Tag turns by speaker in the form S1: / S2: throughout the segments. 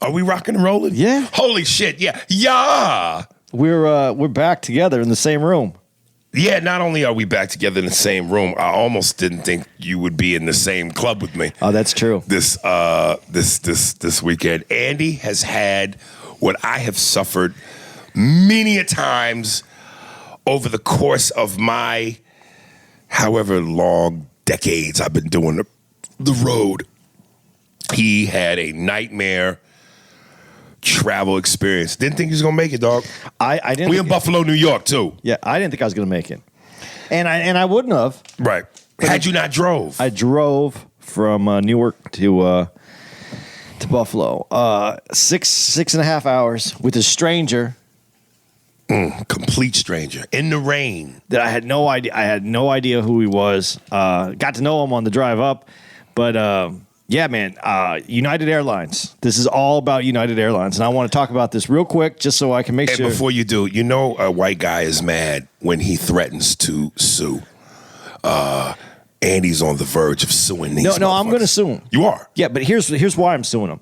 S1: Are we rocking and rolling?
S2: Yeah.
S1: Holy shit, yeah. Yeah.
S2: We're back together in the same room.
S1: Yeah, not only are we back together in the same room, I almost didn't think you would be in the same club with me.
S2: Oh, that's true.
S1: This weekend. Andy has had what I have suffered many a times over the course of my however long decades I've been doing the road. He had a nightmare travel experience. Didn't think he was gonna make it, dog.
S2: I didn't.
S1: We in Buffalo, New York, too.
S2: Yeah, I didn't think I was gonna make it, and I wouldn't have.
S1: Right. Had you not drove.
S2: I drove from Newark to Buffalo, 6.5 hours with a stranger.
S1: Complete stranger in the rain.
S2: That I had no idea. I had no idea who he was. Got to know him on the drive up, but yeah, man. United Airlines. This is all about United Airlines, and I want to talk about this real quick, just so I can make sure.
S1: And before you do, you know, a white guy is mad when he threatens to sue. Andy's on the verge of suing these.
S2: No, I'm going to sue him.
S1: You are.
S2: Yeah, but here's why I'm suing him.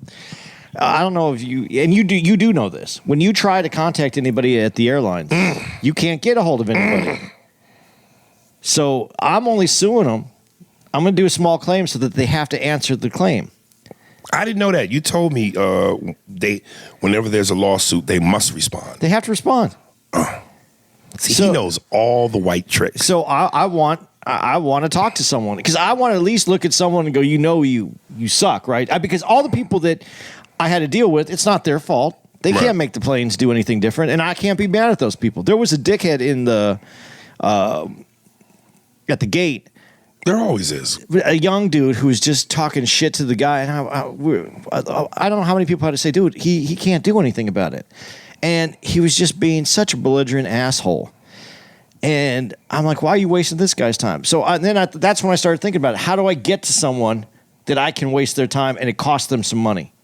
S2: I don't know if you do know this. When you try to contact anybody at the airlines, you can't get a hold of anybody. So I'm only suing them. I'm going to do a small claim so that they have to answer the claim.
S1: I didn't know that. You told me whenever there's a lawsuit, they must respond.
S2: They have to respond.
S1: See, he knows all the white tricks.
S2: So I want to talk to someone because I want to at least look at someone and go, you suck, right? Because all the people that I had to deal with, it's not their fault. They can't make the planes do anything different, and I can't be mad at those people. There was a dickhead in the at the gate.
S1: There always is.
S2: A young dude who was just talking shit to the guy, and I don't know how many people had to say, dude, he can't do anything about it. And he was just being such a belligerent asshole. And I'm like, why are you wasting this guy's time? So that's when I started thinking about it. How do I get to someone that I can waste their time and it costs them some money?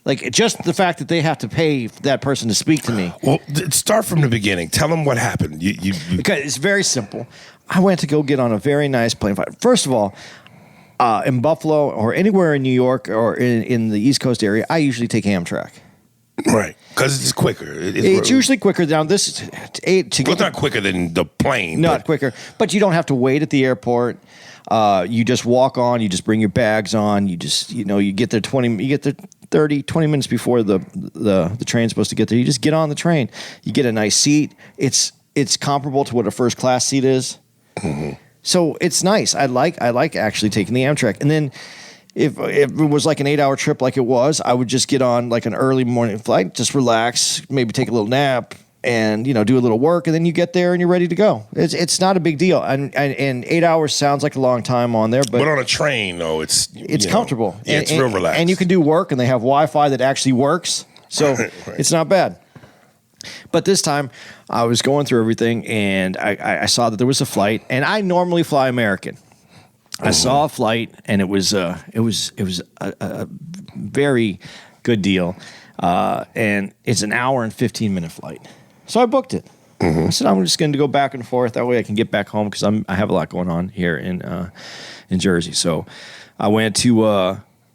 S2: Like, just the fact that they have to pay that person to speak to me.
S1: Well, start from the beginning. Tell them what happened.
S2: Because it's very simple. I went to go get on a very nice plane flight. First of all, in Buffalo or anywhere in New York or in the East Coast area, I usually take Amtrak.
S1: Right, because it's quicker.
S2: It's usually quicker. Now this
S1: it's not quicker than the plane.
S2: Not quicker, but you don't have to wait at the airport. You just walk on. You just bring your bags on. You just you get there 20 minutes before the train's supposed to get there. You just get on the train. You get a nice seat. It's comparable to what a first class seat is. Mm-hmm. So it's nice. I like actually taking the Amtrak, and then. If it was like an 8-hour trip like it was, I would just get on like an early morning flight, just relax, maybe take a little nap and, do a little work. And then you get there and you're ready to go. It's not a big deal. And 8 hours sounds like a long time on there. But
S1: on a train, though, it's
S2: comfortable.
S1: Yeah, it's real relaxed.
S2: And you can do work and they have Wi-Fi that actually works. So right. It's not bad. But this time I was going through everything and I saw that there was a flight. And I normally fly American. I saw a flight, and it was a very good deal, and it's an hour and 15-minute flight. So I booked it. I said I'm just going to go back and forth. That way I can get back home because I have a lot going on here in Jersey. So I went to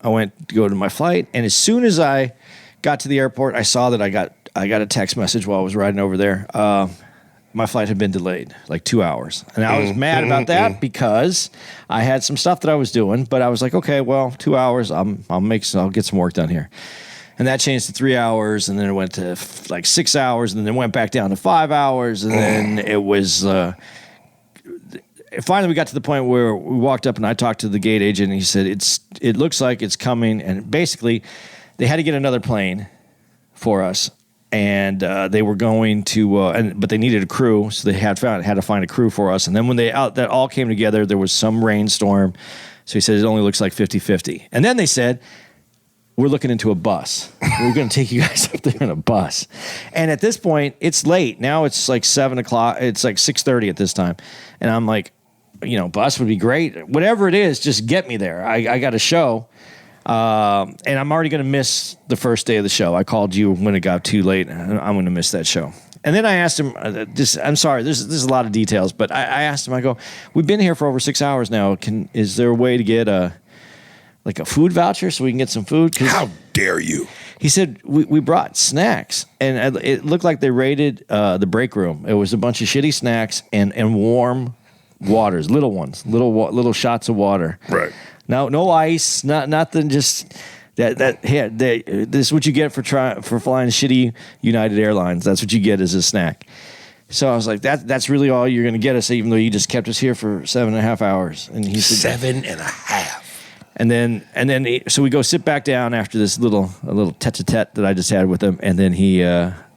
S2: go to my flight, and as soon as I got to the airport, I saw that I got a text message while I was riding over there. My flight had been delayed like 2 hours. And I was mad about that because I had some stuff that I was doing, but I was like, okay, well, 2 hours, I'll get some work done here. And that changed to 3 hours, and then it went to like 6 hours, and then it went back down to 5 hours, and then it was finally we got to the point where we walked up and I talked to the gate agent, and he said, it looks like it's coming, and basically they had to get another plane for us. And they were going to, but they needed a crew, so they had to find a crew for us. And then when that all came together, there was some rainstorm. So he said, it only looks like 50-50. And then they said, we're looking into a bus. We're going to take you guys up there in a bus. And at this point, it's late. Now it's like 7 o'clock. It's like 6:30 at this time. And I'm like, bus would be great. Whatever it is, just get me there. I got a show. And I'm already going to miss the first day of the show. I called you when it got too late. And I'm going to miss that show. And then I asked him, I'm sorry, there's a lot of details, but I asked him, I go, we've been here for over 6 hours now. Is there a way to get a food voucher so we can get some food?
S1: How dare you?
S2: He said, we brought snacks, and it looked like they raided the break room. It was a bunch of shitty snacks and warm waters, little ones, little shots of water.
S1: Right.
S2: No ice, nothing, just that here, this is what you get for flying shitty United Airlines. That's what you get as a snack. So I was like, that's really all you're going to get us, even though you just kept us here for 7.5 hours. And he said
S1: 7.5.
S2: And then so we go sit back down after this little tete-a-tete that I just had with him, and then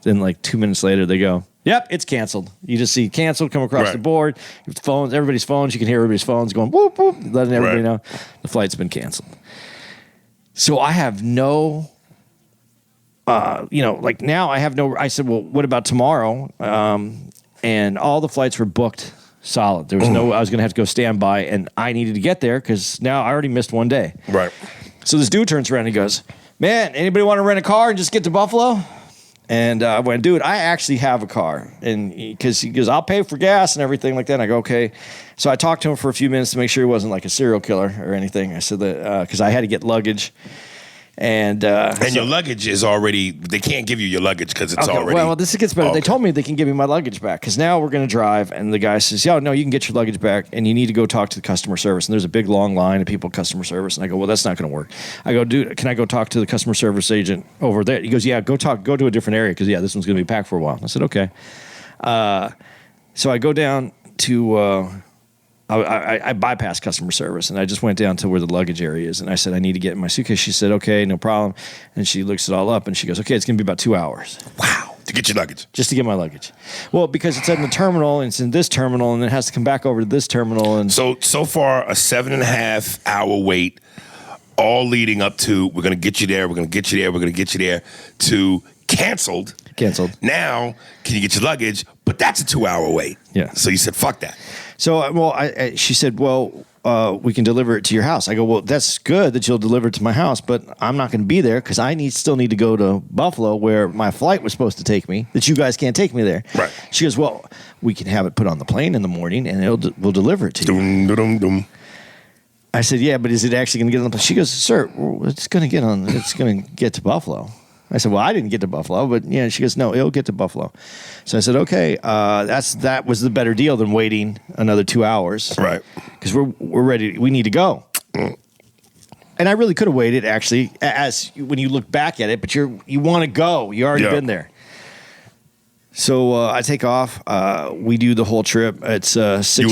S2: then like 2 minutes later they go, yep, it's canceled. You just see canceled come across the board. Phones, everybody's phones. You can hear everybody's phones going whoop whoop, letting everybody know the flight's been canceled. So I have no, like now I have no. I said, well, what about tomorrow? And all the flights were booked solid. There was no. I was going to have to go standby, and I needed to get there because now I already missed one day.
S1: Right.
S2: So this dude turns around and he goes, man, anybody want to rent a car and just get to Buffalo? And I went, dude, I actually have a car. And because he goes, I'll pay for gas and everything like that. And I go, okay. So I talked to him for a few minutes to make sure he wasn't like a serial killer or anything. I said that because I had to get luggage. And
S1: your luggage is already, they can't give you your luggage because it's already.
S2: Well, this gets better.
S1: Okay.
S2: They told me they can give me my luggage back because now we're going to drive. And the guy says, yo, no, you can get your luggage back and you need to go talk to the customer service. And there's a big long line of people at customer service. And I go, well, that's not going to work. I go, dude, can I go talk to the customer service agent over there? He goes, yeah, go to a different area because, yeah, this one's going to be packed for a while. I said, okay. So I go down to... I bypassed customer service, and I just went down to where the luggage area is, and I said, I need to get in my suitcase. She said, okay, no problem. And she looks it all up, and she goes, okay, it's going to be about 2 hours.
S1: Wow. To get your luggage.
S2: Just to get my luggage. Well, because it's in the terminal, and it's in this terminal, and it has to come back over to this terminal. And
S1: So far, a 7.5 hour wait, all leading up to, we're going to get you there, we're going to get you there, we're going to get you there, to canceled. Now, can you get your luggage? But that's a 2 hour wait.
S2: Yeah.
S1: So you said, fuck that.
S2: So, well, she said, well, we can deliver it to your house. I go, well, that's good that you'll deliver it to my house, but I'm not going to be there because I still need to go to Buffalo where my flight was supposed to take me, that you guys can't take me there.
S1: Right.
S2: She goes, well, we can have it put on the plane in the morning and we'll deliver it to you.
S1: Dum, dum, dum.
S2: I said, yeah, but is it actually going to get on the plane? She goes, sir, it's going to get to Buffalo. I said, well, I didn't get to Buffalo, but yeah. She goes, no, it'll get to Buffalo. So I said, okay, that was the better deal than waiting another 2 hours,
S1: right?
S2: Because we're ready. We need to go. And I really could have waited, actually, as when you look back at it. But you want to go. You already been there. So I take off. We do the whole trip. It's
S1: you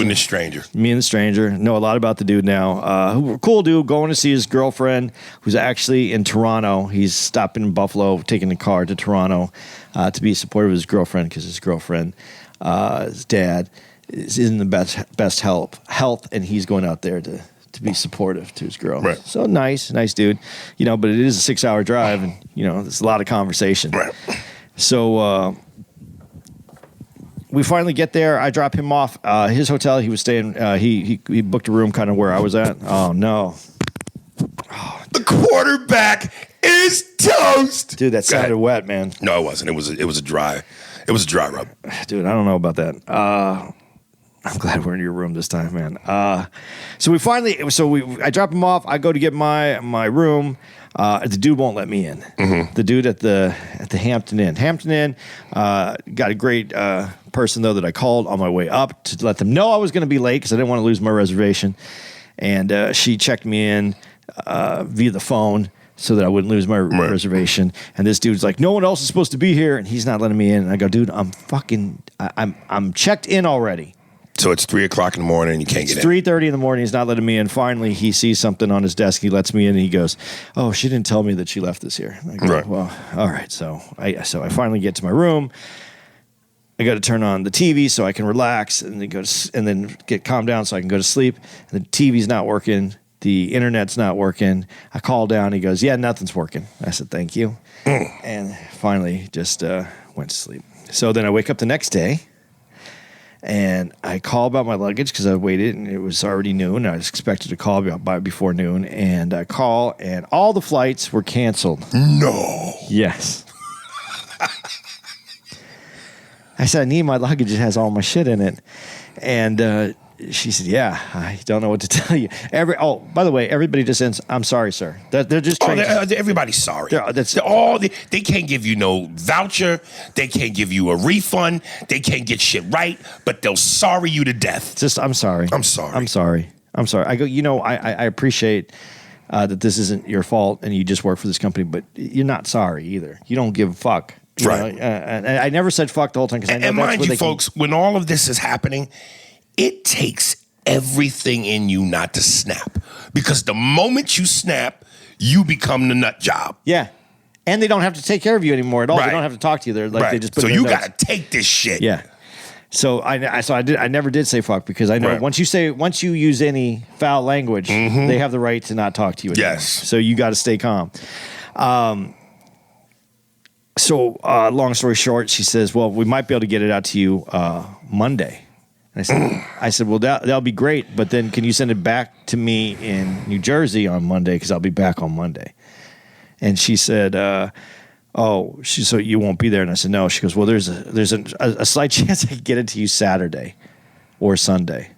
S1: and the stranger.
S2: Me and the stranger. Know a lot about the dude now. Cool dude. Going to see his girlfriend, who's actually in Toronto. He's stopping in Buffalo, taking the car to Toronto to be supportive of his girlfriend because his girlfriend, his dad, is in the best health, and he's going out there to be supportive to his girl.
S1: Right.
S2: So nice dude. But it is a 6 hour drive, and there's a lot of conversation.
S1: Right.
S2: So. We finally get there. I drop him off. His hotel, he was staying. He booked a room kind of where I was at. Oh, no.
S1: The quarterback is toast.
S2: Dude, that sounded wet, man.
S1: No, it wasn't. It was a dry rub.
S2: Dude, I don't know about that. I'm glad we're in your room this time, man. So I drop him off. I go to get my room. The dude won't let me in. Mm-hmm. The dude at the Hampton Inn. Got a great person though that I called on my way up to let them know I was going to be late because I didn't want to lose my reservation. And she checked me in via the phone so that I wouldn't lose my reservation. And this dude's like, no one else is supposed to be here, and he's not letting me in. And I go, dude, I'm checked in already.
S1: So it's 3:00 in the morning and you can't get in.
S2: 3:30 in the morning. He's not letting me in. Finally, he sees something on his desk. He lets me in and he goes, oh, she didn't tell me that she left this here. I go,
S1: right.
S2: Well, all right. So I finally get to my room. I got to turn on the TV so I can relax and then get calmed down so I can go to sleep. And the TV's not working. The internet's not working. I call down. He goes, yeah, nothing's working. I said, thank you. And finally just went to sleep. So then I wake up the next day. And I call about my luggage because I waited and it was already noon. I was expected to call before noon. And I call and all the flights were canceled.
S1: No.
S2: Yes. I said, I need my luggage. It has all my shit in it. And she said, "Yeah, I don't know what to tell you." By the way, everybody just ends, "I'm sorry, sir." They're just trained.
S1: Everybody's sorry. They can't give you no voucher. They can't give you a refund. They can't get shit right, but they'll sorry you to death.
S2: Just, I'm sorry.
S1: I'm sorry.
S2: I'm sorry. I'm sorry. I go, I appreciate that this isn't your fault and you just work for this company, but you're not sorry either. You don't give a fuck.
S1: Right.
S2: And I never said fuck the whole time because I know
S1: and
S2: that's
S1: mind
S2: where
S1: you, folks, when all of this is happening, it takes everything in you not to snap. Because the moment you snap, you become the nut job.
S2: Yeah. And they don't have to take care of you anymore at all.
S1: Right.
S2: They don't have to talk to you. They're like they just put
S1: so
S2: it in
S1: you
S2: their
S1: got
S2: notes.
S1: to take this shit.
S2: Yeah. So I never did say fuck because I know
S1: Right.
S2: once you use any foul language, they have the right to not talk to you anymore.
S1: Yes.
S2: So you got to stay calm. So long story short, she says, "Well, we might be able to get it out to you Monday." And I said, "Well, that'll be great, but then can you send it back to me in New Jersey on Monday because I'll be back on Monday?" And she said, so you won't be there?" And I said, "No." She goes, "Well, there's a slight chance I could get it to you Saturday or Sunday."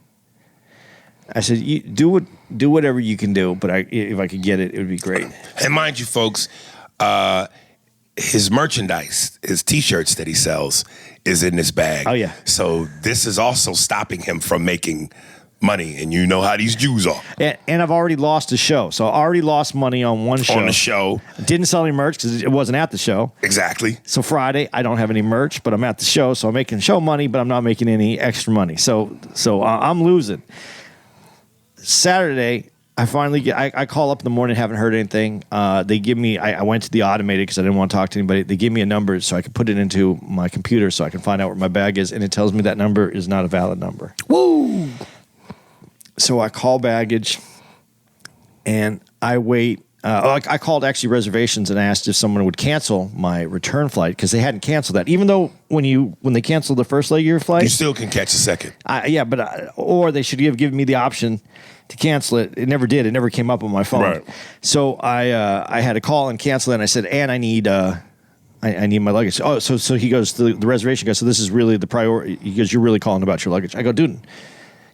S2: I said, "You do whatever you can do, but if I could get it, it would be great."
S1: And mind you, folks, his merchandise, his T-shirts that he sells, is in this bag.
S2: Oh, yeah.
S1: So this is also stopping him from making money, and you know how these Jews are.
S2: And I've already lost a show, so I already lost money on one show.
S1: On the show.
S2: Didn't sell any merch because it wasn't at the show.
S1: Exactly.
S2: So Friday, I don't have any merch, but I'm at the show, so I'm making show money, but I'm not making any extra money. So I'm losing. Saturday, I finally I call up in the morning, haven't heard anything. They give me, I went to the automated because I didn't want to talk to anybody. They give me a number so I can put it into my computer so I can find out where my bag is, and it tells me that number is not a valid number.
S1: Woo!
S2: So I call baggage, and I wait. I called actually reservations and asked if someone would cancel my return flight because they hadn't canceled that. Even though when they canceled the first leg of your flight,
S1: You still can catch a second.
S2: or they should have given me the option to cancel it. It never did. It never came up on my phone.
S1: Right.
S2: So I had to call and cancel it. And I said, "And I need I need my luggage." Oh, so he goes, the reservation goes, "So this is really the priority." He goes, "You're really calling about your luggage." I go, "Dude."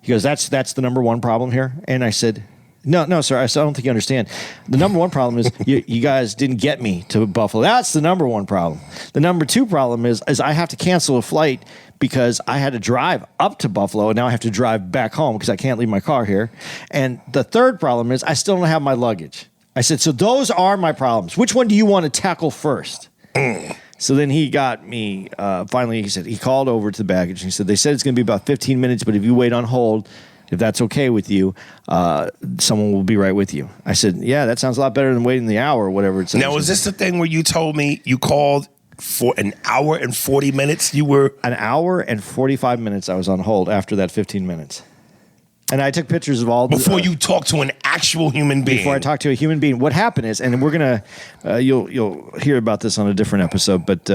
S2: He goes, that's the number one problem here. And I said, No, sir. I said, "I don't think you understand. The number one problem is you guys didn't get me to Buffalo. That's the number one problem. The number two problem is I have to cancel a flight because I had to drive up to Buffalo, and now I have to drive back home because I can't leave my car here. And the third problem is I still don't have my luggage." I said, "So those are my problems. Which one do you want to tackle first?" So then he got me, finally he said, he called over to the baggage and he said, "They said it's going to be about 15 minutes, but if you wait on hold, if that's okay with you, someone will be right with you." I said, "Yeah, that sounds a lot better than waiting the hour or whatever it says."
S1: Now, is this the thing where you told me you called for an hour and 40 minutes? You were...
S2: An hour and 45 minutes I was on hold after that 15 minutes. And I took pictures of all
S1: Before you talked to an actual human being.
S2: Before I talked to a human being. What happened is, and we're going to, you'll hear about this on a different episode, but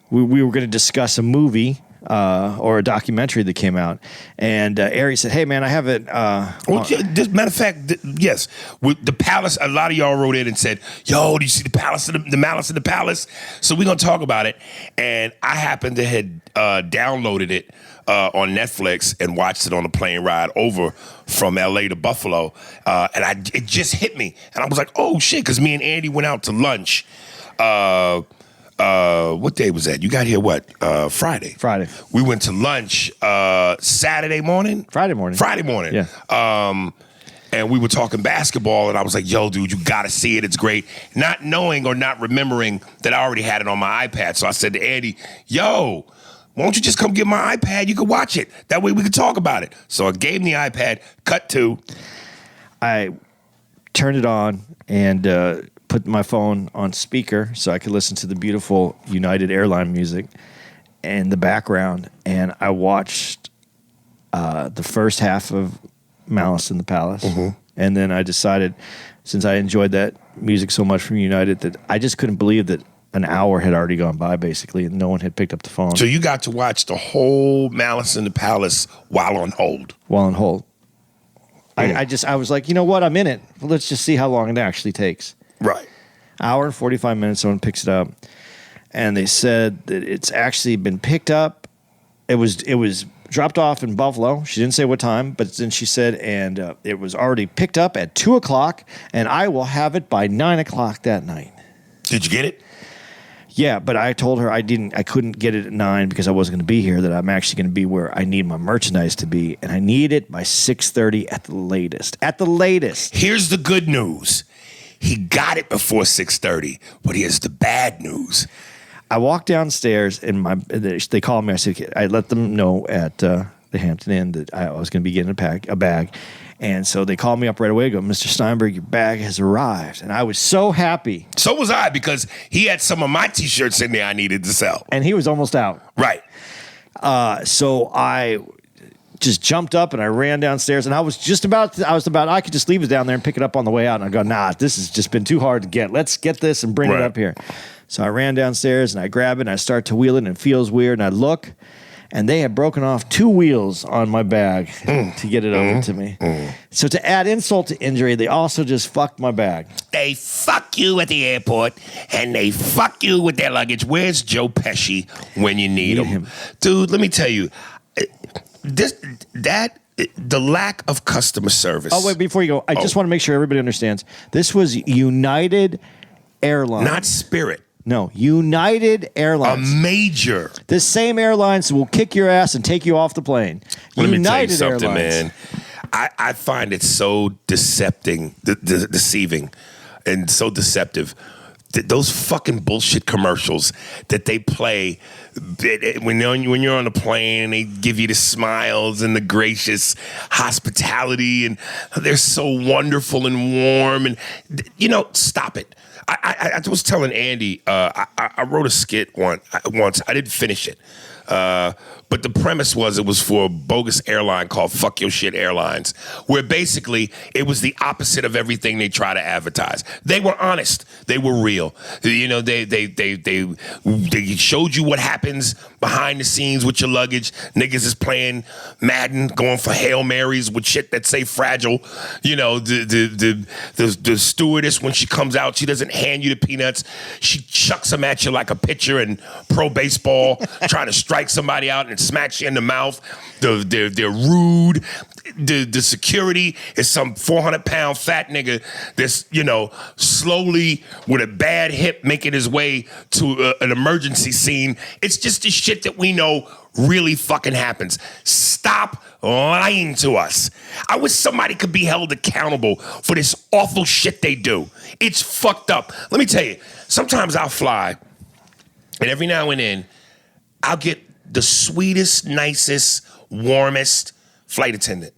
S2: we were going to discuss a movie or a documentary that came out. And Ari said, "Hey, man, I have it."
S1: Matter of fact, yes. With the Palace, a lot of y'all wrote in and said, "Yo, do you see the Palace, the Malice in the Palace?" So we're going to talk about it. And I happened to had downloaded it on Netflix and watched it on a plane ride over from LA to Buffalo. And it just hit me. And I was like, oh, shit, because me and Andy went out to lunch. What day was that? You got here what? Friday.
S2: Friday.
S1: We went to lunch Saturday morning?
S2: Friday morning.
S1: Yeah. And we were talking basketball, and I was like, "Yo, dude, you got to see it. It's great." Not knowing or not remembering that I already had it on my iPad. So I said to Andy, "Yo, why don't you just come get my iPad? You can watch it. That way we can talk about it." So I gave him the iPad, cut to.
S2: I turned it on and put my phone on speaker so I could listen to the beautiful United Airline music in the background. And I watched the first half of Malice in the Palace. Mm-hmm. And then I decided, since I enjoyed that music so much from United, that I just couldn't believe that an hour had already gone by, basically, and no one had picked up the phone.
S1: So you got to watch the whole Malice in the Palace while on hold.
S2: While on hold. I was like, you know what? I'm in it. Well, let's just see how long it actually takes.
S1: Right.
S2: Hour and 45 minutes, someone picks it up. And they said that it's actually been picked up. It was dropped off in Buffalo. She didn't say what time, but then she said, and it was already picked up at 2 o'clock, and I will have it by 9 o'clock that night.
S1: Did you get it?
S2: Yeah, but I told her I couldn't get it at 9 because I wasn't going to be here, that I'm actually going to be where I need my merchandise to be, and I need it by 6:30 at the latest. At the latest.
S1: Here's the good news. He got it before 6:30, but here's the bad news.
S2: I walked downstairs, and they called me. I let them know at the Hampton Inn that I was going to be getting a bag. And so they called me up right away, go, Mr. Steinberg, your bag has arrived. And I was so happy.
S1: So was I, because he had some of my T-shirts in there I needed to sell.
S2: And he was almost out.
S1: Right.
S2: So I just jumped up and I ran downstairs, and I could just leave it down there and pick it up on the way out. And I go, nah, this has just been too hard to get. Let's get this and bring it up here. So I ran downstairs and I grab it and I start to wheel it, and it feels weird. And I look, and they had broken off 2 wheels on my bag to get it over to me. So to add insult to injury, they also just fucked my bag.
S1: They fuck you at the airport, and they fuck you with their luggage. Where's Joe Pesci when you need him? Dude, let me tell you, the lack of customer service.
S2: Oh, wait, before you go, I just want to make sure everybody understands. This was United Airlines.
S1: Not Spirit.
S2: No, United Airlines.
S1: A major.
S2: The same airlines will kick your ass and take you off the plane.
S1: Let
S2: United
S1: me tell you something,
S2: Airlines.
S1: man. I find it so deceiving and so deceptive. Those fucking bullshit commercials that they play when you're on the plane, and they give you the smiles and the gracious hospitality, and they're so wonderful and warm, and stop it. I was telling Andy, I wrote a skit once. I didn't finish it. But the premise was it was for a bogus airline called Fuck Your Shit Airlines, where basically it was the opposite of everything they try to advertise. They were honest. They were real. They showed you what happens behind the scenes with your luggage. Niggas is playing Madden, going for Hail Marys with shit that say fragile. The stewardess, when she comes out, she doesn't hand you the peanuts. She chucks them at you like a pitcher in pro baseball, trying to strike somebody out and smacks you in the mouth. They're rude. The security is some 400-pound fat nigga that's, slowly with a bad hip making his way to an emergency scene. It's just the shit that we know really fucking happens. Stop lying to us. I wish somebody could be held accountable for this awful shit they do. It's fucked up. Let me tell you, sometimes I'll fly, and every now and then, I'll get the sweetest, nicest, warmest flight attendant.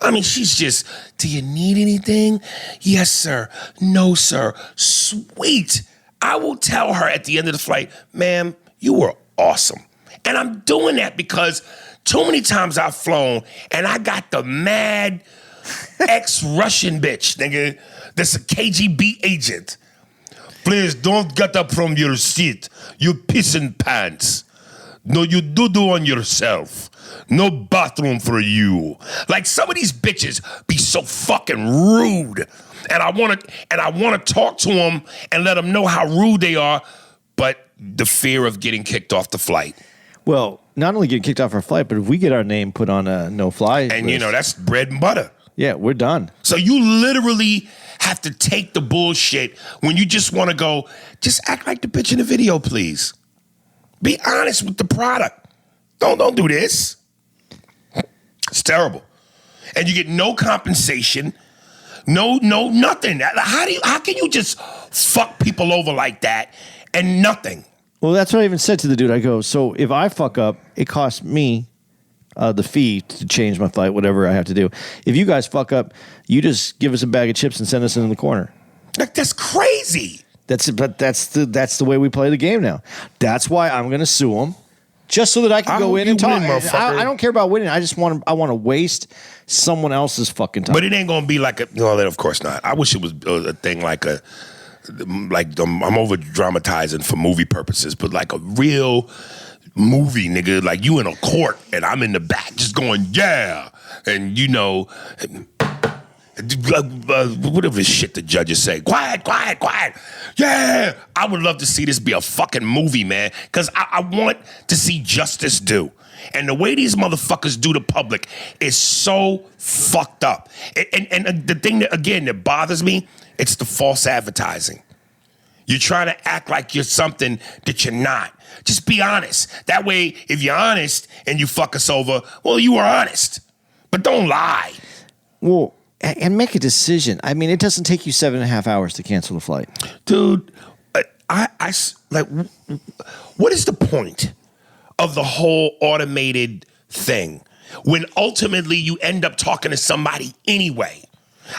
S1: I mean, she's just, do you need anything? Yes, sir. No, sir. Sweet. I will tell her at the end of the flight, ma'am, you were awesome. And I'm doing that because too many times I've flown and I got the mad ex-Russian bitch, nigga, that's a KGB agent. Please don't get up from your seat, you pissing pants. No, you do on yourself. No bathroom for you. Like, some of these bitches be so fucking rude. And I want to talk to them and let them know how rude they are, but the fear of getting kicked off the flight.
S2: Well, not only getting kicked off our flight, but if we get our name put on a no-fly
S1: and
S2: list,
S1: that's bread and butter.
S2: Yeah, we're done.
S1: So you literally have to take the bullshit when you just want to go, just act like the bitch in the video, please. Be honest with the product. Don't do this. It's terrible. And you get no compensation, no nothing. How can you just fuck people over like that and nothing?
S2: Well, that's what I even said to the dude. I go, so if I fuck up, it costs me the fee to change my flight, whatever I have to do. If you guys fuck up, you just give us a bag of chips and send us in the corner.
S1: Like, that's crazy.
S2: That's the way we play the game now. That's why I'm going to sue them, just so that I can go in and talk. I don't care about winning. I want to waste someone else's fucking time.
S1: But it ain't going to be like of course not. I wish it was a thing like I'm over dramatizing for movie purposes, but like a real movie, nigga. Like, you in a court and I'm in the back just going, yeah, and whatever shit the judges say. Quiet. Yeah. I would love to see this be a fucking movie, man, because I want to see justice due. And the way these motherfuckers do the public is so fucked up. And the thing that bothers me, it's the false advertising. You're trying to act like you're something that you're not. Just be honest. That way, if you're honest and you fuck us over, well, you were honest. But don't lie.
S2: Well, and make a decision. I mean, it doesn't take you 7.5 hours to cancel a flight.
S1: Dude, what is the point of the whole automated thing when ultimately you end up talking to somebody anyway?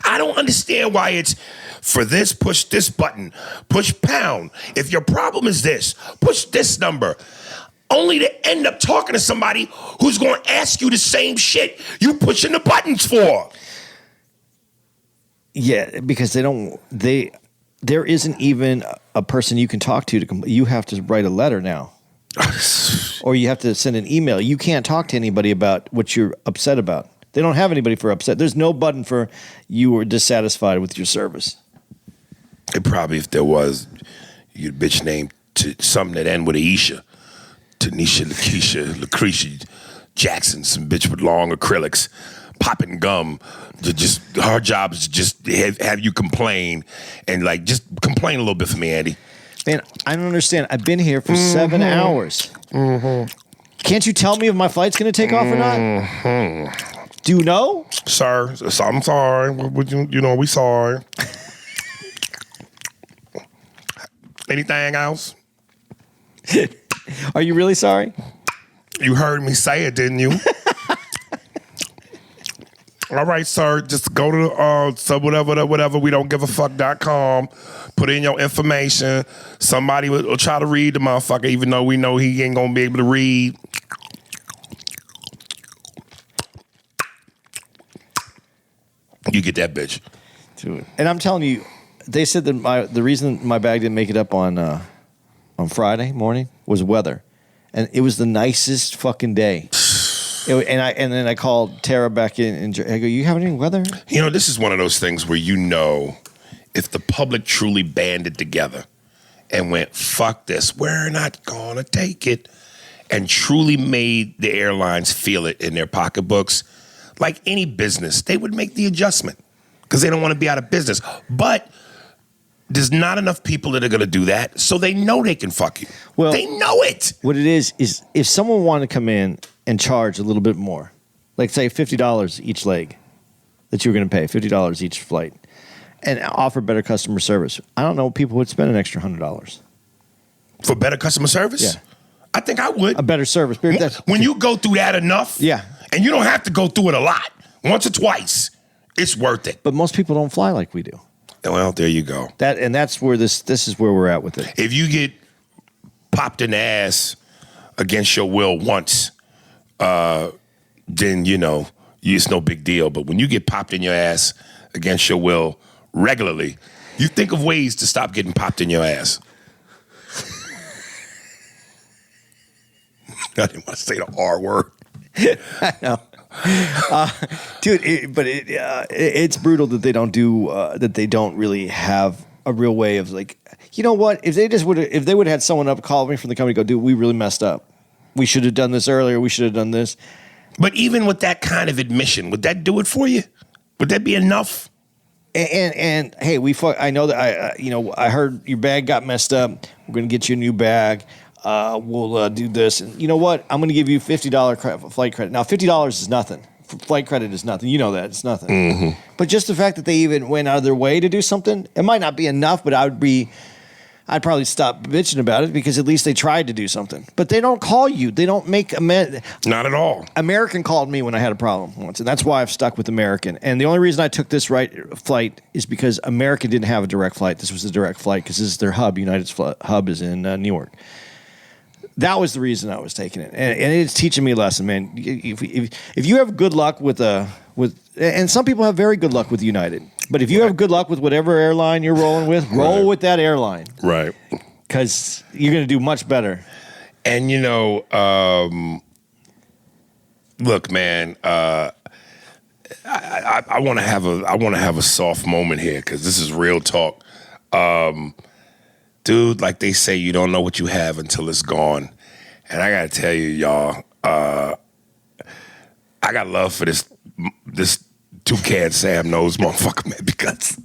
S1: I don't understand why it's for this, push this button, push pound. If your problem is this, push this number. Only to end up talking to somebody who's going to ask you the same shit you pushing the buttons for.
S2: Yeah, because there isn't even a person you can talk to. You have to write a letter now. Or you have to send an email. You can't talk to anybody about what you're upset about. They don't have anybody for upset. There's no button for you were dissatisfied with your service.
S1: It probably, if there was, you'd bitch name to something that end with Aisha. Tanisha, Lakeisha, Lucretia Jackson, some bitch with long acrylics, popping gum. Her job is to just have you complain and just complain a little bit for me, Andy.
S2: Man, I don't understand. I've been here for 7 hours. Can't you tell me if my flight's going to take off or not? Do you know?
S1: Sir, I'm sorry. We sorry. Anything else?
S2: Are you really sorry?
S1: You heard me say it, didn't you? All right, sir. Just go to whatever we don't give a fuck.com. Put in your information. Somebody will try to read the motherfucker, even though we know he ain't gonna be able to read. You get that bitch.
S2: Dude. And I'm telling you, they said that the reason my bag didn't make it up on Friday morning was weather, and it was the nicest fucking day. And then I called Tara back in, and I go, "You have any weather?"
S1: This is one of those things where if the public truly banded together and went, "Fuck this, we're not gonna take it," and truly made the airlines feel it in their pocketbooks, like any business, they would make the adjustment because they don't want to be out of business. But there's not enough people that are going to do that, so they know they can fuck you. Well, they know it.
S2: What it is if someone wanted to come in and charge a little bit more, like say $50 each leg that you were going to pay, $50 each flight, and offer better customer service, I don't know, people would spend an extra $100.
S1: For better customer service?
S2: Yeah.
S1: I think I would.
S2: A better service.
S1: When you go through that enough,
S2: yeah,
S1: and you don't have to go through it a lot, once or twice, it's worth it.
S2: But most people don't fly like we do.
S1: Well, there you go.
S2: That's where this is where we're at with it.
S1: If you get popped in the ass against your will once, then it's no big deal. But when you get popped in your ass against your will regularly, you think of ways to stop getting popped in your ass. I didn't want to say the R word.
S2: I know. Dude, it's brutal that they don't do that. They don't really have a real way of you know what? If they would have had someone up call me from the company, go, dude, we really messed up. We should have done this earlier. We should have done this.
S1: But even with that kind of admission, would that do it for you? Would that be enough?
S2: And hey, I know that I heard your bag got messed up. We're gonna get you a new bag. We'll do this. And you know what? I'm going to give you $50 flight credit. Now, $50 is nothing. Flight credit is nothing. You know that. It's nothing. Mm-hmm. But just the fact that they even went out of their way to do something, it might not be enough, but I'd probably stop bitching about it because at least they tried to do something. But they don't call you. They don't make
S1: not at all.
S2: American called me when I had a problem once, and that's why I've stuck with American. And the only reason I took this flight is because American didn't have a direct flight. This was a direct flight because this is their hub. United's hub is in New York. That was the reason I was taking it, and it's teaching me a lesson, man. If you have good luck with and some people have very good luck with United, but if you have good luck with whatever airline you're rolling with, roll with that airline,
S1: right?
S2: Because you're going to do much better.
S1: And look, man, I want to have a soft moment here because this is real talk. Dude, like they say, you don't know what you have until it's gone. And I got to tell you, y'all, I got love for this Toucan Sam Nose motherfucker, man, because,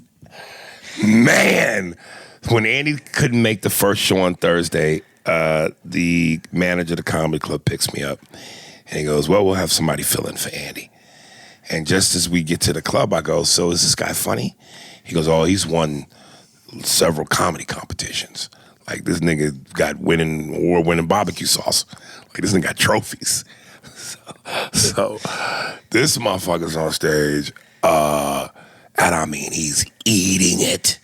S1: man, when Andy couldn't make the first show on Thursday, the manager of the comedy club picks me up, and he goes, well, we'll have somebody fill in for Andy. And just as we get to the club, I go, so is this guy funny? He goes, oh, he's won several comedy competitions. Like, this nigga got award-winning barbecue sauce. Like, this nigga got trophies. So this motherfucker's on stage, and I mean, he's eating it.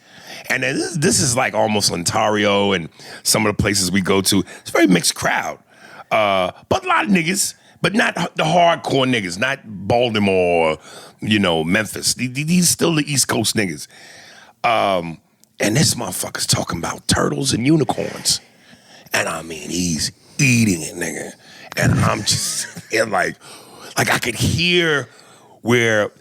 S1: And then this is like almost Ontario and some of the places we go to. It's a very mixed crowd. But a lot of niggas, but not the hardcore niggas, not Baltimore, Memphis. These still the East Coast niggas. And this motherfucker's talking about turtles and unicorns. And I mean, he's eating it, nigga. And I'm just like I could hear where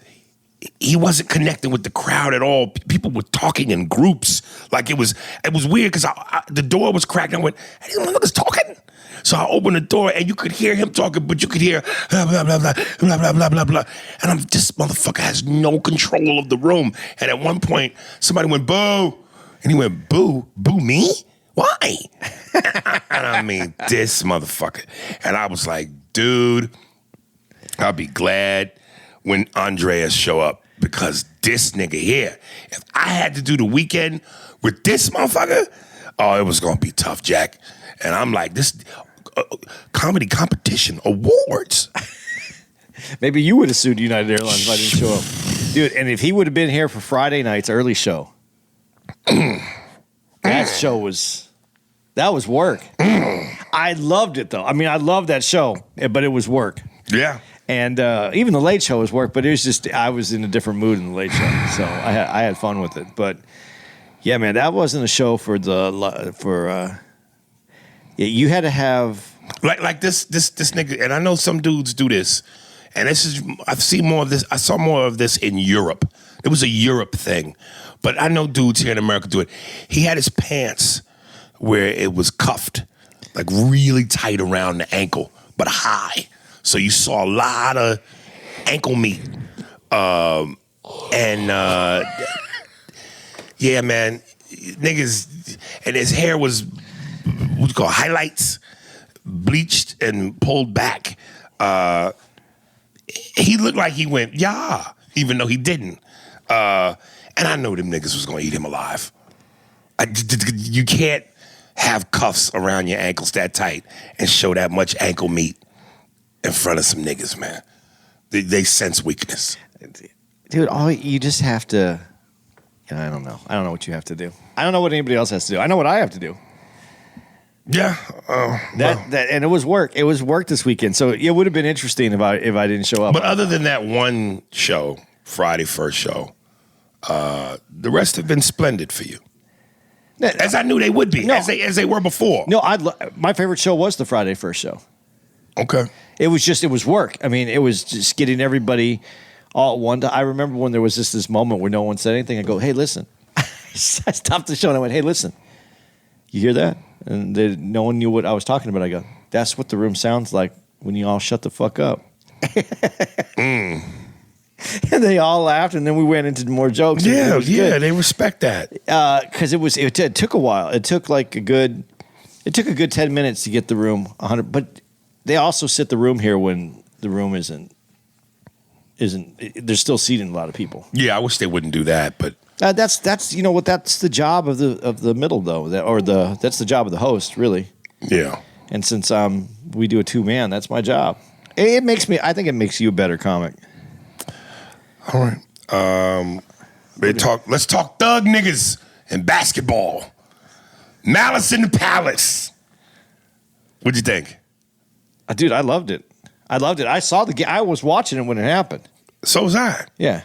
S1: he wasn't connecting with the crowd at all. People were talking in groups. Like it was weird because the door was cracked. And I went, hey, these motherfuckers talking. So I opened the door and you could hear him talking, but you could hear blah, blah, blah, blah, blah, blah, blah, blah, blah. And this motherfucker has no control of the room. And at one point, somebody went, boo. And he went, boo? Boo me? Why? And I mean, this motherfucker. And I was like, dude, I'll be glad when Andreas show up because this nigga here, if I had to do the weekend with this motherfucker, oh, it was going to be tough, Jack. And I'm like, this comedy competition awards.
S2: Maybe you would have sued United Airlines if I didn't show up. Dude, and if he would have been here for Friday night's early show, that was work. I loved it, though. I mean, I loved that show, but it was work.
S1: Yeah.
S2: And even the late show was work, but it was just, I was in a different mood in the late show. So I had fun with it. But yeah, man, that wasn't a show you had to have.
S1: Like this nigga, and I know some dudes do this, and I've seen more of this. I saw more of this in Europe. It was a Europe thing. But I know dudes here in America do it. He had his pants where it was cuffed, like really tight around the ankle, but high. So you saw a lot of ankle meat. Yeah, man, niggas, and his hair was what you call highlights, bleached and pulled back. He looked like he went, yeah, even though he didn't. And I know them niggas was gonna eat him alive. You can't have cuffs around your ankles that tight and show that much ankle meat in front of some niggas, man. They sense weakness.
S2: Dude, you just have to, I don't know. I don't know what you have to do. I don't know what anybody else has to do. I know what I have to do.
S1: Yeah.
S2: And it was work. It was work this weekend. So it would have been interesting if I didn't show up.
S1: But other than that one show, Friday first show, the rest have been splendid for you. As I knew they would be, as they were before.
S2: No, my favorite show was the Friday first show.
S1: Okay.
S2: It was work. I mean, it was just getting everybody all at one time. I remember when there was just this moment where no one said anything. I go, hey, listen. I stopped the show and I went, hey, listen. You hear that? And no one knew what I was talking about. I go, that's what the room sounds like when you all shut the fuck up. And they all laughed, and then we went into more jokes.
S1: Yeah, they respect that.
S2: Because it took a while. It took a good 10 minutes to get the room 100. But they also sit the room here when the room isn't. There's still seating a lot of people.
S1: Yeah, I wish they wouldn't do that, but
S2: that's that's the job of the middle though, that's the job of the host really.
S1: Yeah.
S2: And since we do a 2-man, that's my job. I think it makes you a better comic.
S1: All right. Let's talk thug niggas and basketball. Malice in the Palace. What'd you think?
S2: Dude, I loved it. I saw the game. I was watching it when it happened.
S1: So was I.
S2: Yeah.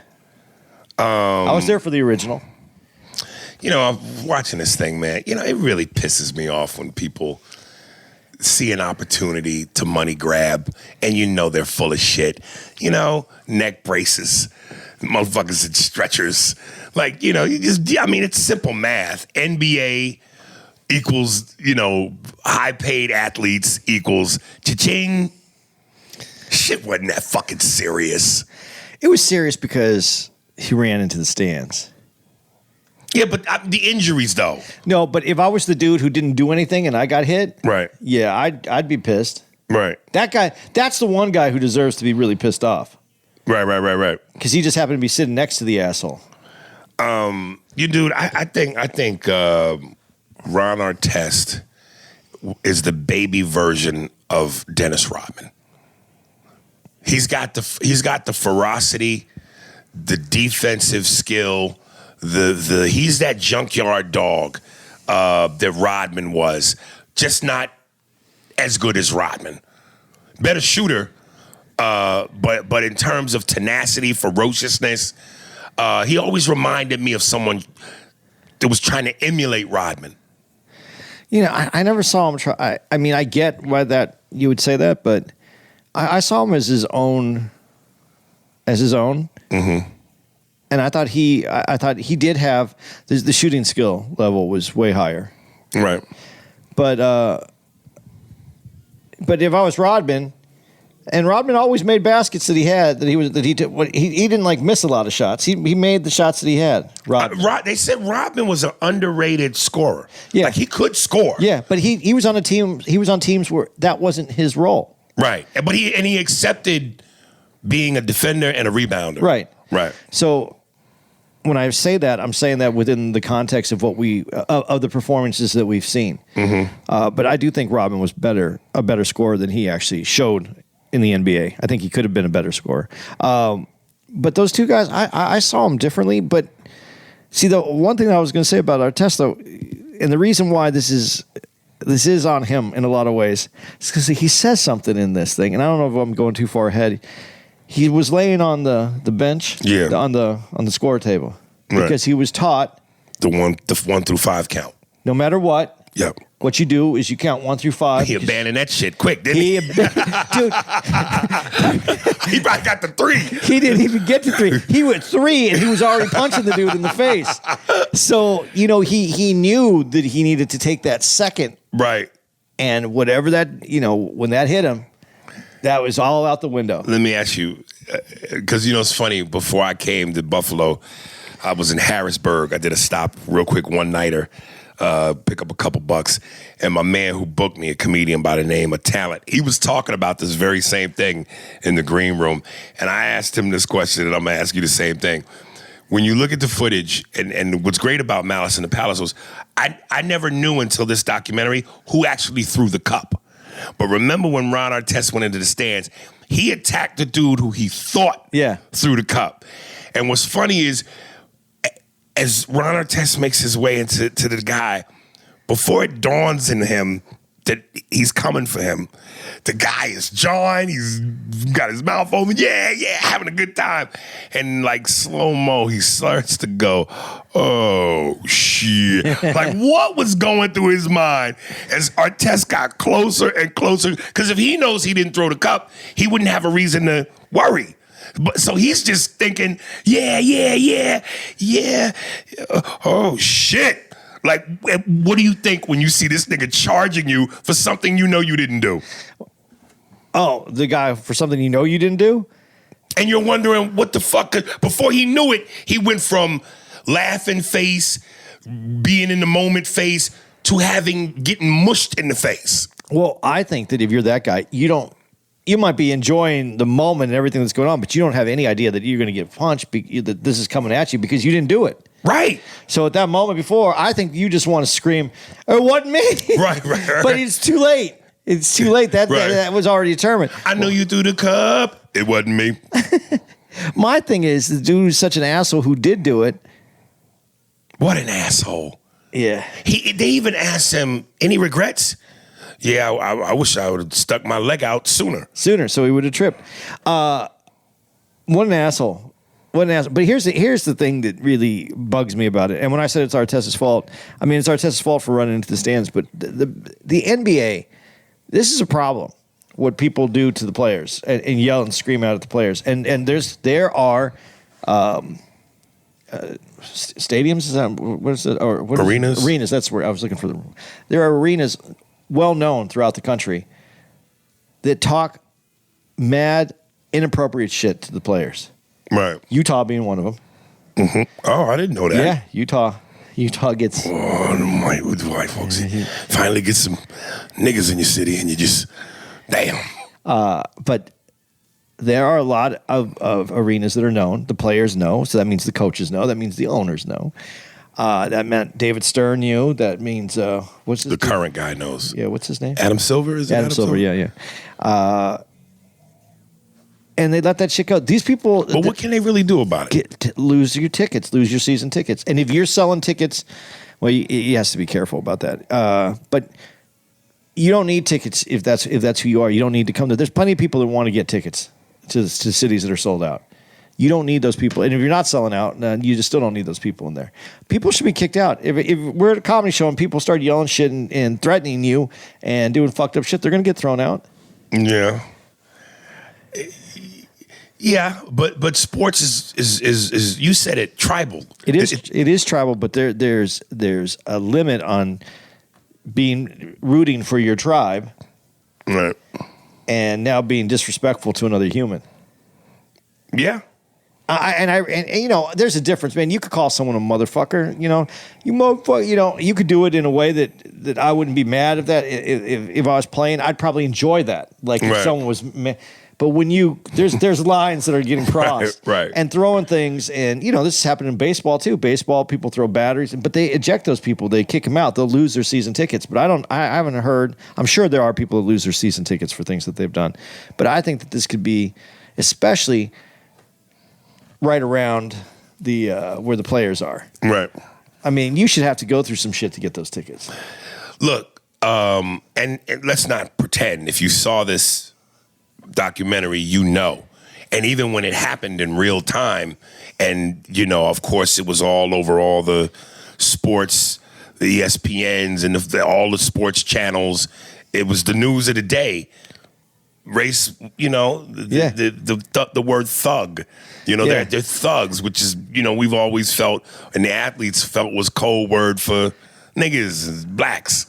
S2: I was there for the original.
S1: I'm watching this thing, man. It really pisses me off when people see an opportunity to money grab and they're full of shit. Neck braces, motherfuckers in stretchers. It's simple math. NBA equals, high paid athletes equals cha-ching. shit wasn't that fucking serious.
S2: It was serious because he ran into the stands.
S1: Yeah, but the injuries though.
S2: No, but if I was the dude who didn't do anything and I got hit,
S1: right?
S2: Yeah, I'd be pissed.
S1: Right.
S2: That guy. That's the one guy who deserves to be really pissed off.
S1: Right.
S2: Because he just happened to be sitting next to the asshole.
S1: Dude, I think Ron Artest is the baby version of Dennis Rodman. He's got the ferocity, the defensive skill, he's that junkyard dog that Rodman was, just not as good as Rodman. Better shooter, but in terms of tenacity, ferociousness, he always reminded me of someone that was trying to emulate Rodman.
S2: You know, I never saw him try. I mean, I get why that you would say that, but I saw him as his own. Mm-hmm. And I thought he did have the shooting skill level was way higher.
S1: Right.
S2: But if I was Rodman, and Rodman always made baskets he didn't like miss a lot of shots. He made the shots that he had.
S1: They said Rodman was an underrated scorer.
S2: Yeah.
S1: Like he could score.
S2: Yeah, but he was on a team. He was on teams where that wasn't his role.
S1: Right. But he accepted being a defender and a rebounder.
S2: Right.
S1: Right.
S2: So when I say that, I'm saying that within the context of what of the performances that we've seen.
S1: Mm-hmm.
S2: But I do think Rodman was a better scorer than he actually showed in the NBA. I think he could have been a better scorer. But those two guys, I saw them differently. But see, the one thing I was going to say about Artest, though, and the reason why this is on him in a lot of ways, is because he says something in this thing, and I don't know if I'm going too far ahead. He was laying on the bench, on the score table, because he was taught
S1: the 1 through 5 count.
S2: No matter what.
S1: Yep.
S2: What you do is you count 1 through 5.
S1: He abandoned that shit quick, didn't he?
S2: Dude.
S1: He probably got the 3.
S2: He didn't even get to 3. He went 3, and he was already punching the dude in the face. So, he knew that he needed to take that second.
S1: Right.
S2: And whatever that, when that hit him, that was all out the window.
S1: Let me ask you, because, it's funny. Before I came to Buffalo, I was in Harrisburg. I did a stop real quick one-nighter. Pick up a couple bucks, and my man who booked me, a comedian by the name of Talent, he was talking about this very same thing in the green room, and I asked him this question, and I'm gonna ask you the same thing. When you look at the footage, and what's great about Malice in the Palace was, I never knew until this documentary who actually threw the cup. But remember when Ron Artest went into the stands, he attacked the dude who he thought threw the cup. And what's funny is, as Ron Artest makes his way into the guy, before it dawns in him that he's coming for him, the guy is jawing, he's got his mouth open, having a good time. And like slow-mo, he starts to go, oh, shit. Like, what was going through his mind as Artest got closer and closer? Because if he knows he didn't throw the cup, he wouldn't have a reason to worry. But so he's just thinking, oh, shit. Like, what do you think when you see this nigga charging you for something you know you didn't do?
S2: Oh, the guy for something you know you didn't do?
S1: And you're wondering what the fuck. Before he knew it, he went from laughing face, being in the moment face, to getting mushed in the face.
S2: Well, I think that if you're that guy, you might be enjoying the moment and everything that's going on, but you don't have any idea that you're going to get punched, that this is coming at you because you didn't do it.
S1: Right.
S2: So at that moment before, I think you just want to scream, it wasn't me.
S1: Right.
S2: But it's too late. It's too late. That was already determined.
S1: I know you threw the cup. It wasn't me.
S2: My thing is, the dude is such an asshole who did do it.
S1: What an asshole.
S2: Yeah.
S1: They even asked him, any regrets? Yeah, I wish I would have stuck my leg out sooner.
S2: So he would have tripped. What an asshole. But here's the thing that really bugs me about it. And when I said it's Artest's fault, I mean, it's Artest's fault for running into the stands. But the NBA, this is a problem. What people do to the players and yell and scream out at the players. And there are stadiums. Is that what is it? Or what
S1: arenas?
S2: Arenas. That's where I was looking for them. There are arenas well known throughout the country that talk mad, inappropriate shit to the players.
S1: Right.
S2: Utah being one of them.
S1: Oh, I didn't know that.
S2: Yeah, Utah gets.
S1: Oh, the white folks finally get some niggas in your city, and you just damn.
S2: But there are a lot of arenas that are known. The players know, so that means the coaches know. That means the owners know. That meant David Stern knew. That means what's his
S1: The
S2: name?
S1: current guy knows.
S2: Yeah, what's his name?
S1: Adam Silver, is it
S2: Adam Silver. Yeah. And they let that shit go. These people.
S1: But what can they really do about it?
S2: Lose your tickets, lose your season tickets. And if you're selling tickets, well, you has to be careful about that. But you don't need tickets if that's who you are. You don't need to come to. There's plenty of people that want to get tickets to cities that are sold out. You don't need those people. And if you're not selling out, then you just still don't need those people in there. People should be kicked out. If we're at a comedy show and people start yelling shit and threatening you and doing fucked up shit, they're going to get thrown out.
S1: Yeah. Yeah, but sports is you said it, tribal.
S2: It is tribal, but there's a limit on rooting for your tribe,
S1: right?
S2: And now being disrespectful to another human.
S1: Yeah,
S2: and you know, there's a difference, man. You could call someone a motherfucker. You know, you motherfucker. You know, you could do it in a way that I wouldn't be mad at that. If I was playing, I'd probably enjoy that. Like if someone was. But when there's lines that are getting crossed,
S1: right,
S2: and throwing things, and you know this has happened in baseball too. Baseball people throw batteries, but they eject those people. They kick them out. They'll lose their season tickets. But I haven't heard. I'm sure there are people that lose their season tickets for things that they've done. But I think that this could be, especially right around the where the players are.
S1: Right.
S2: I mean, you should have to go through some shit to get those tickets.
S1: Look, and let's not pretend. If you saw this documentary, you know, and even when it happened in real time, and you know, of course, it was all over all the sports, the ESPNs, and all the sports channels. It was the news of the day. Race, you know, the word thug, you know, they're thugs, which is, you know, we've always felt, and the athletes felt was code word for niggas, blacks.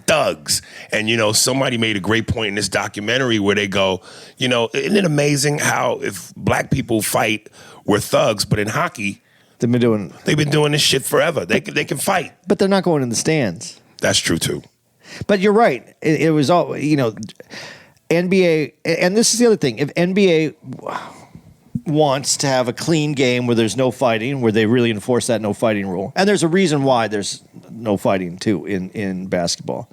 S1: Thugs. And you know, somebody made a great point in this documentary where they go, you know, isn't it amazing how if black people fight, we're thugs, but in hockey they've been doing this shit forever. They can fight,
S2: but they're not going in the stands.
S1: That's true too.
S2: But you're right. It was all, you know, NBA, and this is the other thing. If NBA wants to have a clean game where there's no fighting, where they really enforce that no fighting rule. And there's a reason why there's no fighting, too, in basketball.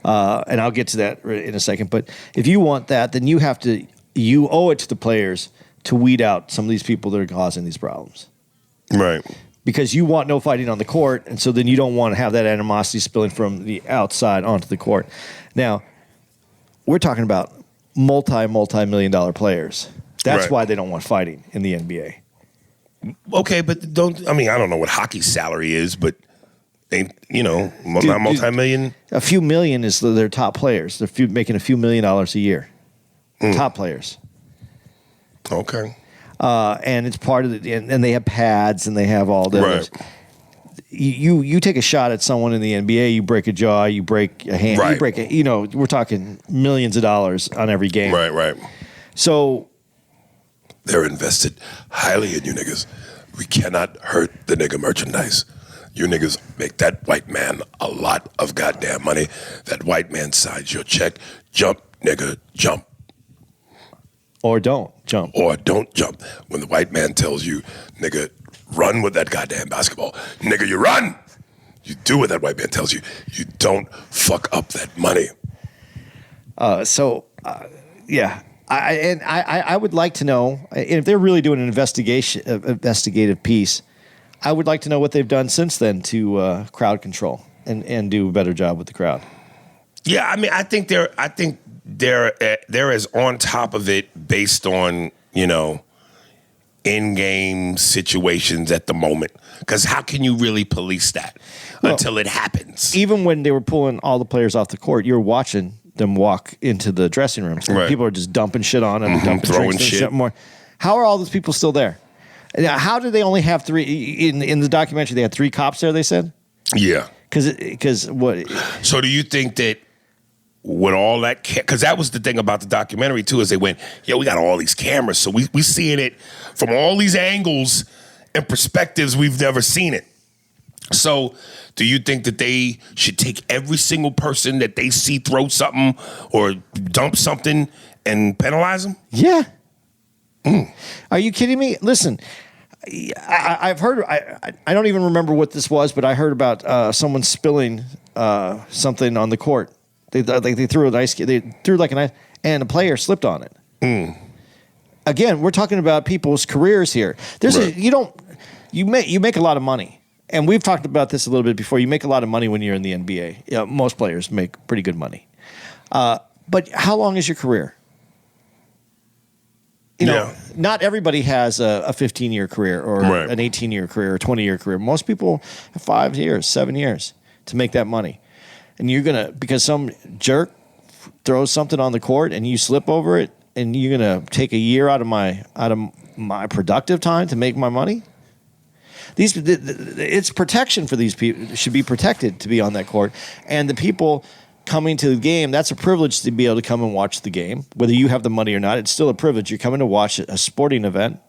S2: And I'll get to that in a second. But if you want that, then you owe it to the players to weed out some of these people that are causing these problems.
S1: Right.
S2: Because you want no fighting on the court, and so then you don't want to have that animosity spilling from the outside onto the court. Now, we're talking about multi-million-dollar players. That's why they don't want fighting in the NBA.
S1: Okay, but I don't know what hockey's salary is, but you know, multi-million.
S2: A few million is their top players. They're making a few $1 million a year. Top players.
S1: Okay.
S2: And it's part of and they have pads and they have all the others. You take a shot at someone in the NBA, you break a jaw, you break a hand, you break you know, we're talking millions of dollars on every game.
S1: Right.
S2: So
S1: they're invested highly in you niggas. We cannot hurt the nigga merchandise. You niggas make that white man a lot of goddamn money. That white man signs your check. Jump, nigga, jump.
S2: Or don't jump.
S1: Or don't jump. When the white man tells you, nigga, run with that goddamn basketball. Nigga, you run. You do what that white man tells you. You don't fuck up that money.
S2: Yeah. I would like to know if they're really doing an investigative piece. I would like to know what they've done since then to crowd control and do a better job with the crowd.
S1: Yeah, I mean, I think they're as on top of it based on, you know, in-game situations at the moment. Because how can you really police that until it happens?
S2: Even when they were pulling all the players off the court, you're watching them walk into the dressing rooms. Right. People are just dumping shit on them, dumping
S1: throwing
S2: drinks,
S1: shit.
S2: More. How are all those people still there? How do they only have 3 in the documentary? They had 3 cops there. They said,
S1: yeah,
S2: because what?
S1: So do you think that with all that, because that was the thing about the documentary too, is they went, yo, we got all these cameras, so we seeing it from all these angles and perspectives we've never seen it. So do you think that they should take every single person that they see throw something or dump something and penalize them?
S2: Yeah. Are you kidding me? Listen, I've heard, I don't even remember what this was, but I heard about someone spilling something on the court. They threw an ice, they threw like an ice, and a player slipped on it. Again, we're talking about people's careers here. You make a lot of money. And we've talked about this a little bit before. You make a lot of money when you're in the NBA. You know, most players make pretty good money. But how long is your career? You know, not everybody has a 15-year career or an 18-year career or 20-year career. Most people have 5 years, 7 years to make that money. And you're going to, because some jerk throws something on the court and you slip over it, and you're going to take a year out of my productive time to make my money? It's protection for these people. It should be protected to be on that court. And the people coming to the game, that's a privilege to be able to come and watch the game. Whether you have the money or not, it's still a privilege. You're coming to watch a sporting event.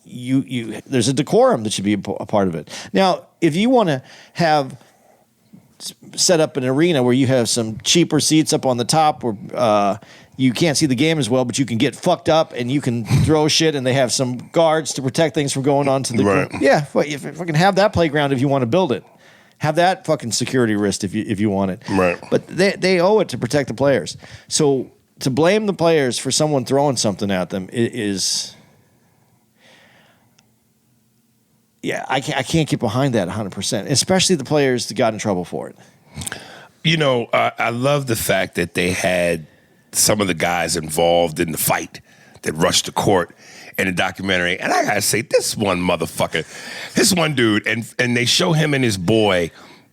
S2: There's a decorum that should be a part of it. Now, if you want to have set up an arena where you have some cheaper seats up on the top where you can't see the game as well, but you can get fucked up and you can throw shit, and they have some guards to protect things from going on to the yeah. If you fucking have that playground, if you want to build it, have that fucking security wrist if you want it.
S1: Right.
S2: But they owe it to protect the players. So to blame the players for someone throwing something at them is. Yeah, I can't get behind that 100%, especially the players that got in trouble for it.
S1: You know, I love the fact that they had some of the guys involved in the fight that rushed the court in the documentary. And I gotta say, this one dude, and they show him and his boy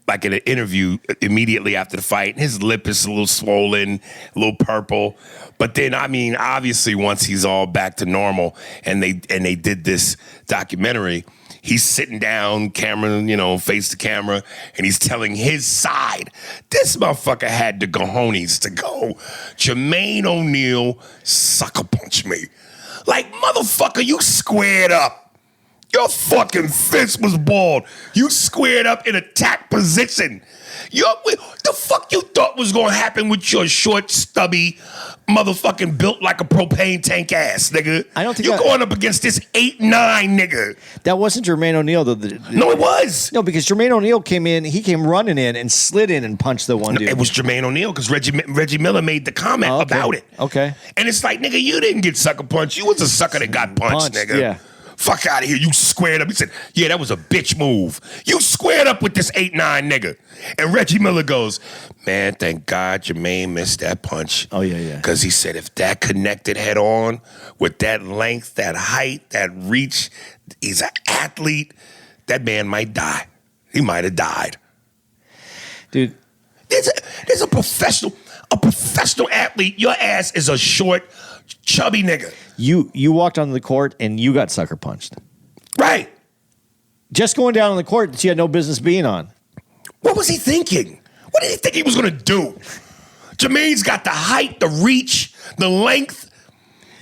S1: like in an interview immediately after the fight. And his lip is a little swollen, a little purple. But then, I mean, obviously once he's all back to normal and they did this documentary, he's sitting down, camera, face the camera, and he's telling his side. This motherfucker had the cojones to go, Jermaine O'Neal sucker punch me. Like, motherfucker, you squared up. Your fucking fist was balled. You squared up in attack position. The fuck you thought was gonna happen with your short, stubby, motherfucking built like a propane tank ass, nigga?
S2: I don't think
S1: you're going up against this 8'9" nigga.
S2: That wasn't Jermaine O'Neal, though.
S1: No, it was.
S2: No, because Jermaine O'Neal came in, he came running in and slid in and punched the one dude.
S1: It was Jermaine O'Neal because Reggie Miller made the comment about it.
S2: Okay.
S1: And it's like, nigga, you didn't get sucker punched. You was a sucker that got punched, nigga.
S2: Yeah.
S1: Fuck out of here. You squared up. He said, yeah, that was a bitch move. You squared up with this 8'9" nigga. And Reggie Miller goes, man, thank God Jermaine missed that punch.
S2: Oh, yeah.
S1: Because he said if that connected head on with that length, that height, that reach, he's an athlete, that man might die. He might have died.
S2: Dude.
S1: There's a professional athlete. Your ass is a short, chubby nigga.
S2: You walked onto the court and you got sucker punched.
S1: Right.
S2: Just going down on the court that you had no business being on.
S1: What was he thinking? What did he think he was going to do? Jermaine's got the height, the reach, the length,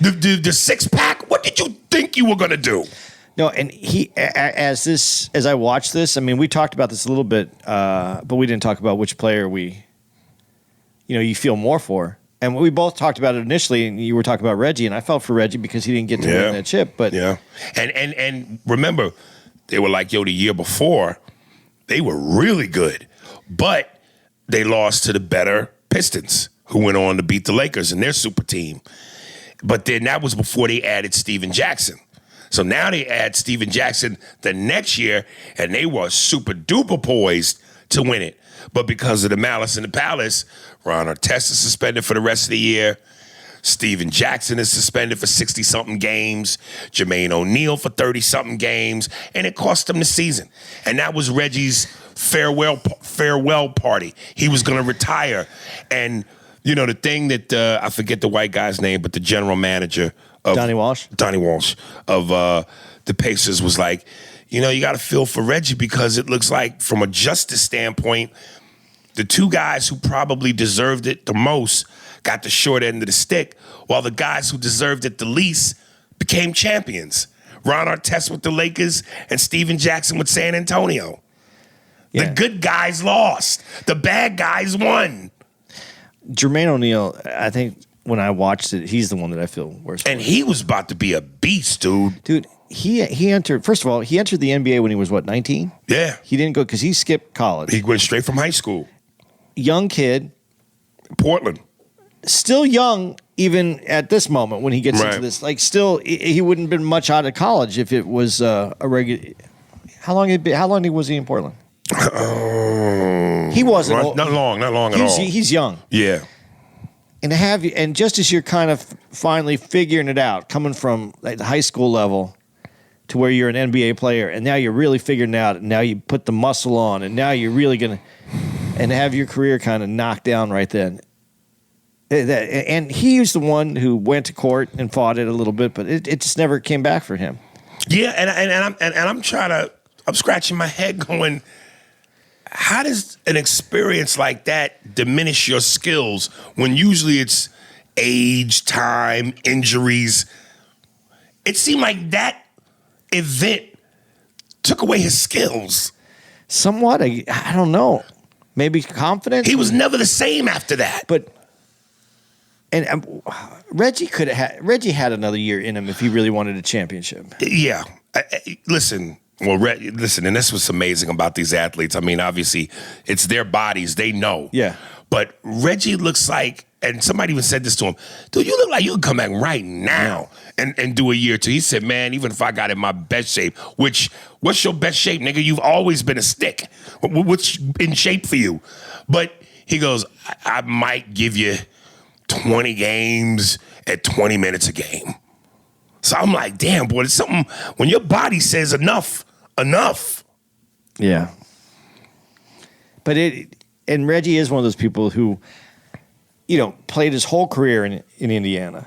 S1: the six-pack. What did you think you were going to do?
S2: No, and as I watched this, I mean, we talked about this a little bit, but we didn't talk about which player you feel more for. And we both talked about it initially, and you were talking about Reggie, and I felt for Reggie because he didn't get to win that chip. But
S1: yeah, and remember, they were like, the year before, they were really good, but they lost to the better Pistons, who went on to beat the Lakers in their super team. But then that was before they added Steven Jackson. So now they add Steven Jackson the next year, and they were super duper poised to win it. But because of the Malice in the Palace, Ron Artest is suspended for the rest of the year. Steven Jackson is suspended for 60-something games. Jermaine O'Neal for 30-something games. And it cost them the season. And that was Reggie's farewell party. He was going to retire. And, the thing that, I forget the white guy's name, but the general manager of
S2: Donnie Walsh
S1: of the Pacers was like, you got to feel for Reggie because it looks like from a justice standpoint, the two guys who probably deserved it the most got the short end of the stick, while the guys who deserved it the least became champions. Ron Artest with the Lakers and Steven Jackson with San Antonio.
S2: Yeah.
S1: The good guys lost. The bad guys won.
S2: Jermaine O'Neal, I think when I watched it, he's the one that I feel worse for.
S1: And he was about to be a beast, dude.
S2: Dude, he entered, first of all, he entered the NBA when he was, 19?
S1: Yeah.
S2: He didn't go, because he skipped college.
S1: He went straight from high school.
S2: Young kid.
S1: Portland.
S2: Still young, even at this moment when he gets into this. Like, still, he wouldn't have been much out of college if it was a regular. How long was he in Portland? He wasn't.
S1: Not long at all.
S2: He's young.
S1: Yeah.
S2: And just as you're kind of finally figuring it out, coming from like the high school level to where you're an NBA player, and now you're really figuring it out, and now you put the muscle on, and now you're really gonna and have your career kind of knocked down right then. And he was the one who went to court and fought it a little bit, but it just never came back for him.
S1: Yeah, and I'm scratching my head going, how does an experience like that diminish your skills when usually it's age, time, injuries? It seemed like that event took away his skills.
S2: Somewhat, I don't know. Maybe confidence.
S1: He was never the same after that.
S2: But Reggie had another year in him if he really wanted a championship.
S1: Yeah. Listen, and this was amazing about these athletes. I mean, obviously, it's their bodies. They know.
S2: Yeah.
S1: But Reggie looks like, and somebody even said this to him, dude, you look like you could come back right now and do a year or two. He said, man, even if I got in my best shape, what's your best shape, nigga? You've always been a stick. What's in shape for you? But he goes, I might give you 20 games at 20 minutes a game. So I'm like, damn, boy, it's something when your body says enough.
S2: Yeah. But and Reggie is one of those people who, played his whole career in Indiana.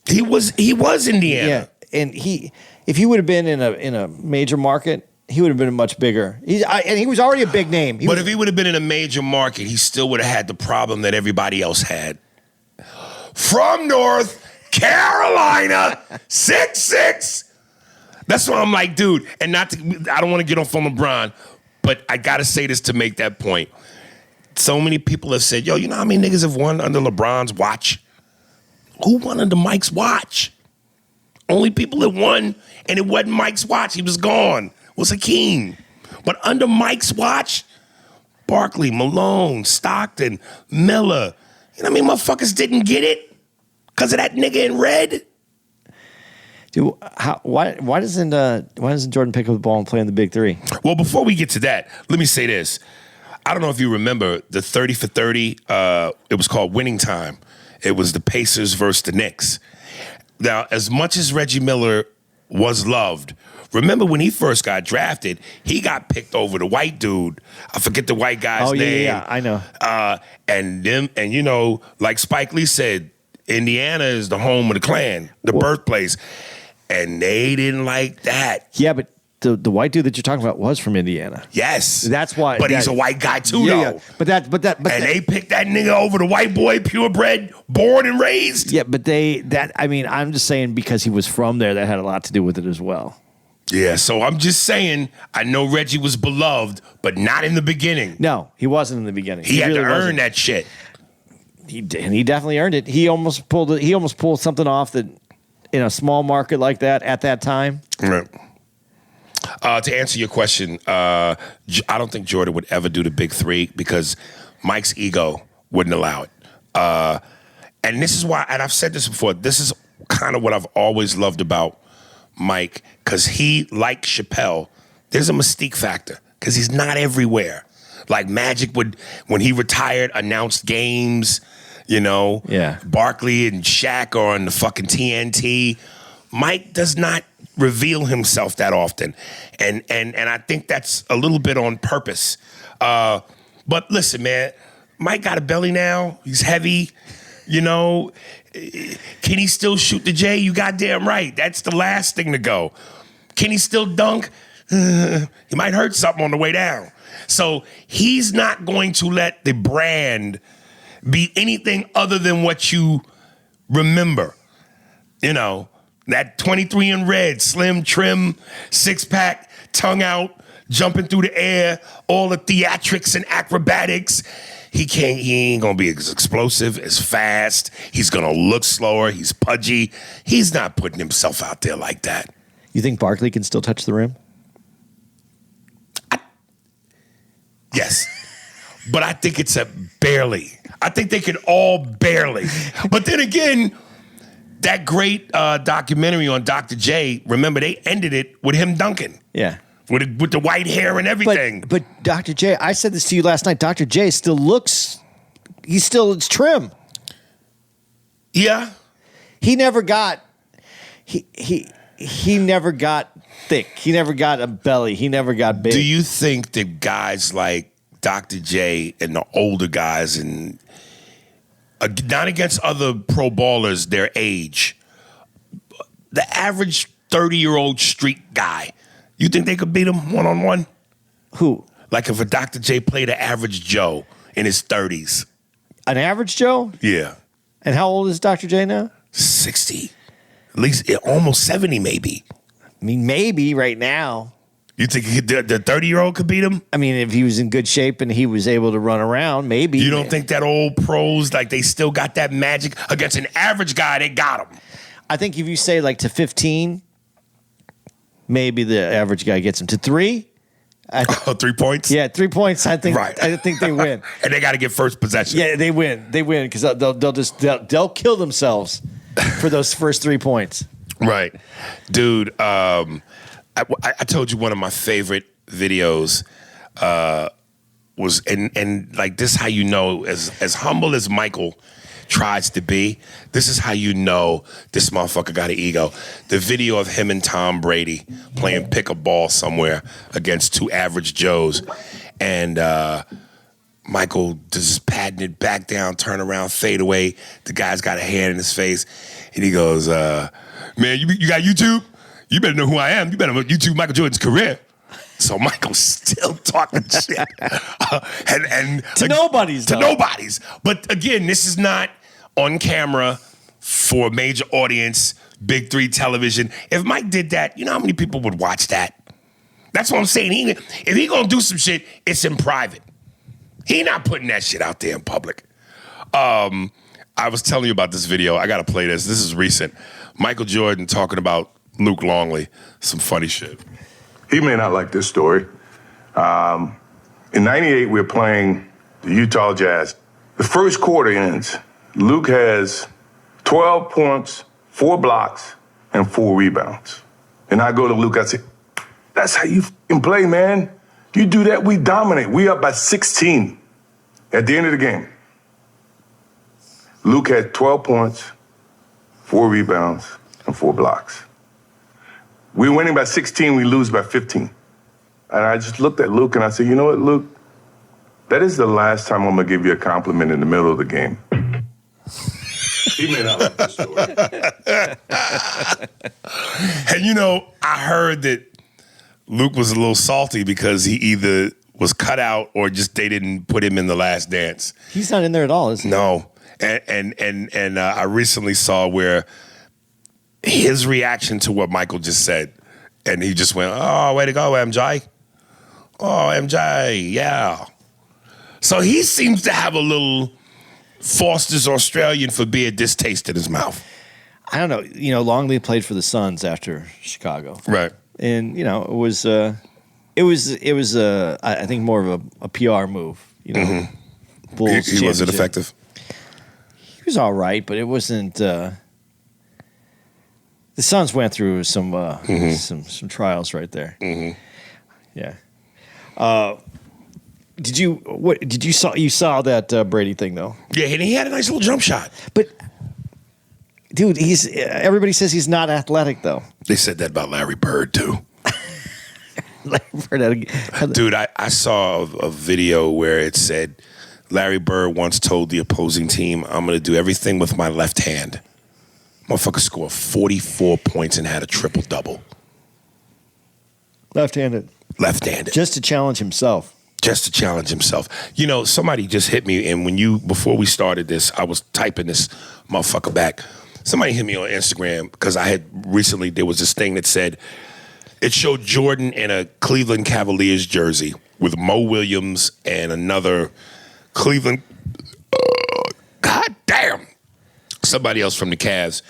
S1: He was Indiana.
S2: Yeah. And if he would have been in a major market, he would have been much bigger. And he was already a big name.
S1: If he would have been in a major market, he still would have had the problem that everybody else had. From North Carolina, 6'6". That's what I'm like, dude. And I don't want to get off on LeBron, but I got to say this to make that point. So many people have said, yo, you know how many niggas have won under LeBron's watch? Who won under Mike's watch? Only people that won, and it wasn't Mike's watch. He was gone. Was Hakeem. But under Mike's watch, Barkley, Malone, Stockton, Miller. You know what I mean? Motherfuckers didn't get it because of that nigga in red.
S2: Dude, why doesn't Jordan pick up the ball and play in the big three?
S1: Well, before we get to that, let me say this. I don't know if you remember the 30 for 30. It was called Winning Time. It was the Pacers versus the Knicks. Now, as much as Reggie Miller was loved, remember when he first got drafted, he got picked over the white dude. I forget the white guy's name.
S2: Yeah, I know.
S1: And like Spike Lee said, Indiana is the home of the Klan, the birthplace. And they didn't like that.
S2: Yeah, but the white dude that you're talking about was from Indiana.
S1: Yes.
S2: That's why.
S1: But he's a white guy too, though.
S2: Yeah. But
S1: they picked that nigga over the white boy, purebred, born and raised.
S2: Yeah, but I'm just saying because he was from there, that had a lot to do with it as well.
S1: Yeah, so I'm just saying, I know Reggie was beloved, but not in the beginning.
S2: No, he wasn't in the beginning.
S1: He had really to earn that shit.
S2: He definitely earned it. He almost pulled something off that in a small market like that at that time.
S1: Right. To answer your question, I don't think Jordan would ever do the big three because Mike's ego wouldn't allow it. And this is why, and I've said this before, this is kind of what I've always loved about Mike, because he, like Chappelle, there's a mystique factor because he's not everywhere. Like Magic would, when he retired, announced games,
S2: Yeah.
S1: Barkley and Shaq are on the fucking TNT. Mike does not reveal himself that often. And I think that's a little bit on purpose. But listen, man, Mike got a belly now. He's heavy, Can he still shoot the J? You goddamn right. That's the last thing to go. Can he still dunk? He might hurt something on the way down. So he's not going to let the brand be anything other than what you remember. You know, that 23 in red, slim, trim, six-pack, tongue out, jumping through the air, all the theatrics and acrobatics. He ain't gonna be as explosive, as fast. He's gonna look slower. He's pudgy. He's not putting himself out there like that.
S2: You think Barkley can still touch the rim?
S1: Yes. But I think it's a barely. I think they can all barely. But then again, that great documentary on Dr. J, remember they ended it with him dunking.
S2: Yeah.
S1: With the white hair and everything.
S2: But Dr. J, I said this to you last night. Dr. J still looks, it's trim.
S1: Yeah.
S2: He never got, he never got thick. He never got a belly. He never got big.
S1: Do you think that guys like Dr. J and the older guys, and not against other pro ballers their age, the average 30-year-old street guy, you think they could beat him one-on-one?
S2: Who?
S1: Like if a Dr. J played an average Joe in his 30s.
S2: An average Joe?
S1: Yeah.
S2: And how old is Dr. J now?
S1: 60. At least almost 70 maybe.
S2: I mean, maybe right now.
S1: You think the 30-year-old could beat him?
S2: I mean, if he was in good shape and he was able to run around, maybe.
S1: You don't think that old pros, like they still got that magic? Against an average guy, they got him.
S2: I think if you say like to 15, maybe the average guy gets him. To 3?
S1: 3 points?
S2: Yeah, 3 points. I think they win.
S1: And they got to get first possession.
S2: Yeah, they win. They win because they'll kill themselves for those first 3 points.
S1: Right, dude. I told you one of my favorite videos was and like this is how you know, as humble as Michael tries to be, this is how you know this motherfucker got an ego. The video of him and Tom Brady playing pick a ball somewhere against two average Joes, and Michael just patting it back down, turn around, fade away. The guy's got a hand in his face, and he goes, "Man, you got YouTube? You better know who I am. You better know YouTube Michael Jordan's career." So Michael's still talking shit, and
S2: to nobody's.
S1: But again, this is not on camera for a major audience, Big 3 television. If Mike did that, you know how many people would watch that? That's what I'm saying. If he gonna do some shit, it's in private. He not putting that shit out there in public. I was telling you about this video. I gotta play this. This is recent. Michael Jordan talking about Luke Longley. Some funny shit.
S3: He may not like this story. In '98, we were playing the Utah Jazz. The first quarter ends. Luke has 12 points, 4 blocks, and 4 rebounds. And I go to Luke, I say, "That's how you f***ing play, man. You do that, we dominate. We up by 16 at the end of the game." Luke had 12 points, 4 rebounds, and 4 blocks. We're winning by 16, we lose by 15. And I just looked at Luke and I said, "You know what, Luke? That is the last time I'm gonna give you a compliment in the middle of the game." He may not like this story.
S1: And you know, I heard that Luke was a little salty because he either was cut out or just they didn't put him in The Last Dance.
S2: He's not in there at all, is he?
S1: No. And I recently saw where his reaction to what Michael just said, and he just went, "Oh, way to go, MJ. Oh, MJ, yeah." So he seems to have a little Foster's Australian for beer distaste in his mouth.
S2: I don't know. You know, Longley played for the Suns after Chicago,
S1: Right.
S2: and you know it was I think more of a PR move. You know, Bulls
S1: He wasn't
S2: championship.
S1: effective.
S2: He was all right, but it wasn't. The Suns went through some trials right there.
S1: Mm-hmm.
S2: Yeah. You saw that Brady thing though?
S1: Yeah, and he had a nice little jump shot.
S2: But dude, everybody says he's not athletic though.
S1: They said that about Larry Bird too. Dude, I saw a video where it said Larry Bird once told the opposing team, "I'm going to do everything with my left hand." Motherfucker scored 44 points and had a triple-double.
S2: Left-handed.
S1: Left-handed.
S2: Just to challenge himself.
S1: just to challenge himself. You know, somebody just hit me, and before we started this, I was typing this motherfucker back. Somebody hit me on Instagram because there was this thing that said, it showed Jordan in a Cleveland Cavaliers jersey with Mo Williams and another Cleveland, God damn, somebody else from the Cavs.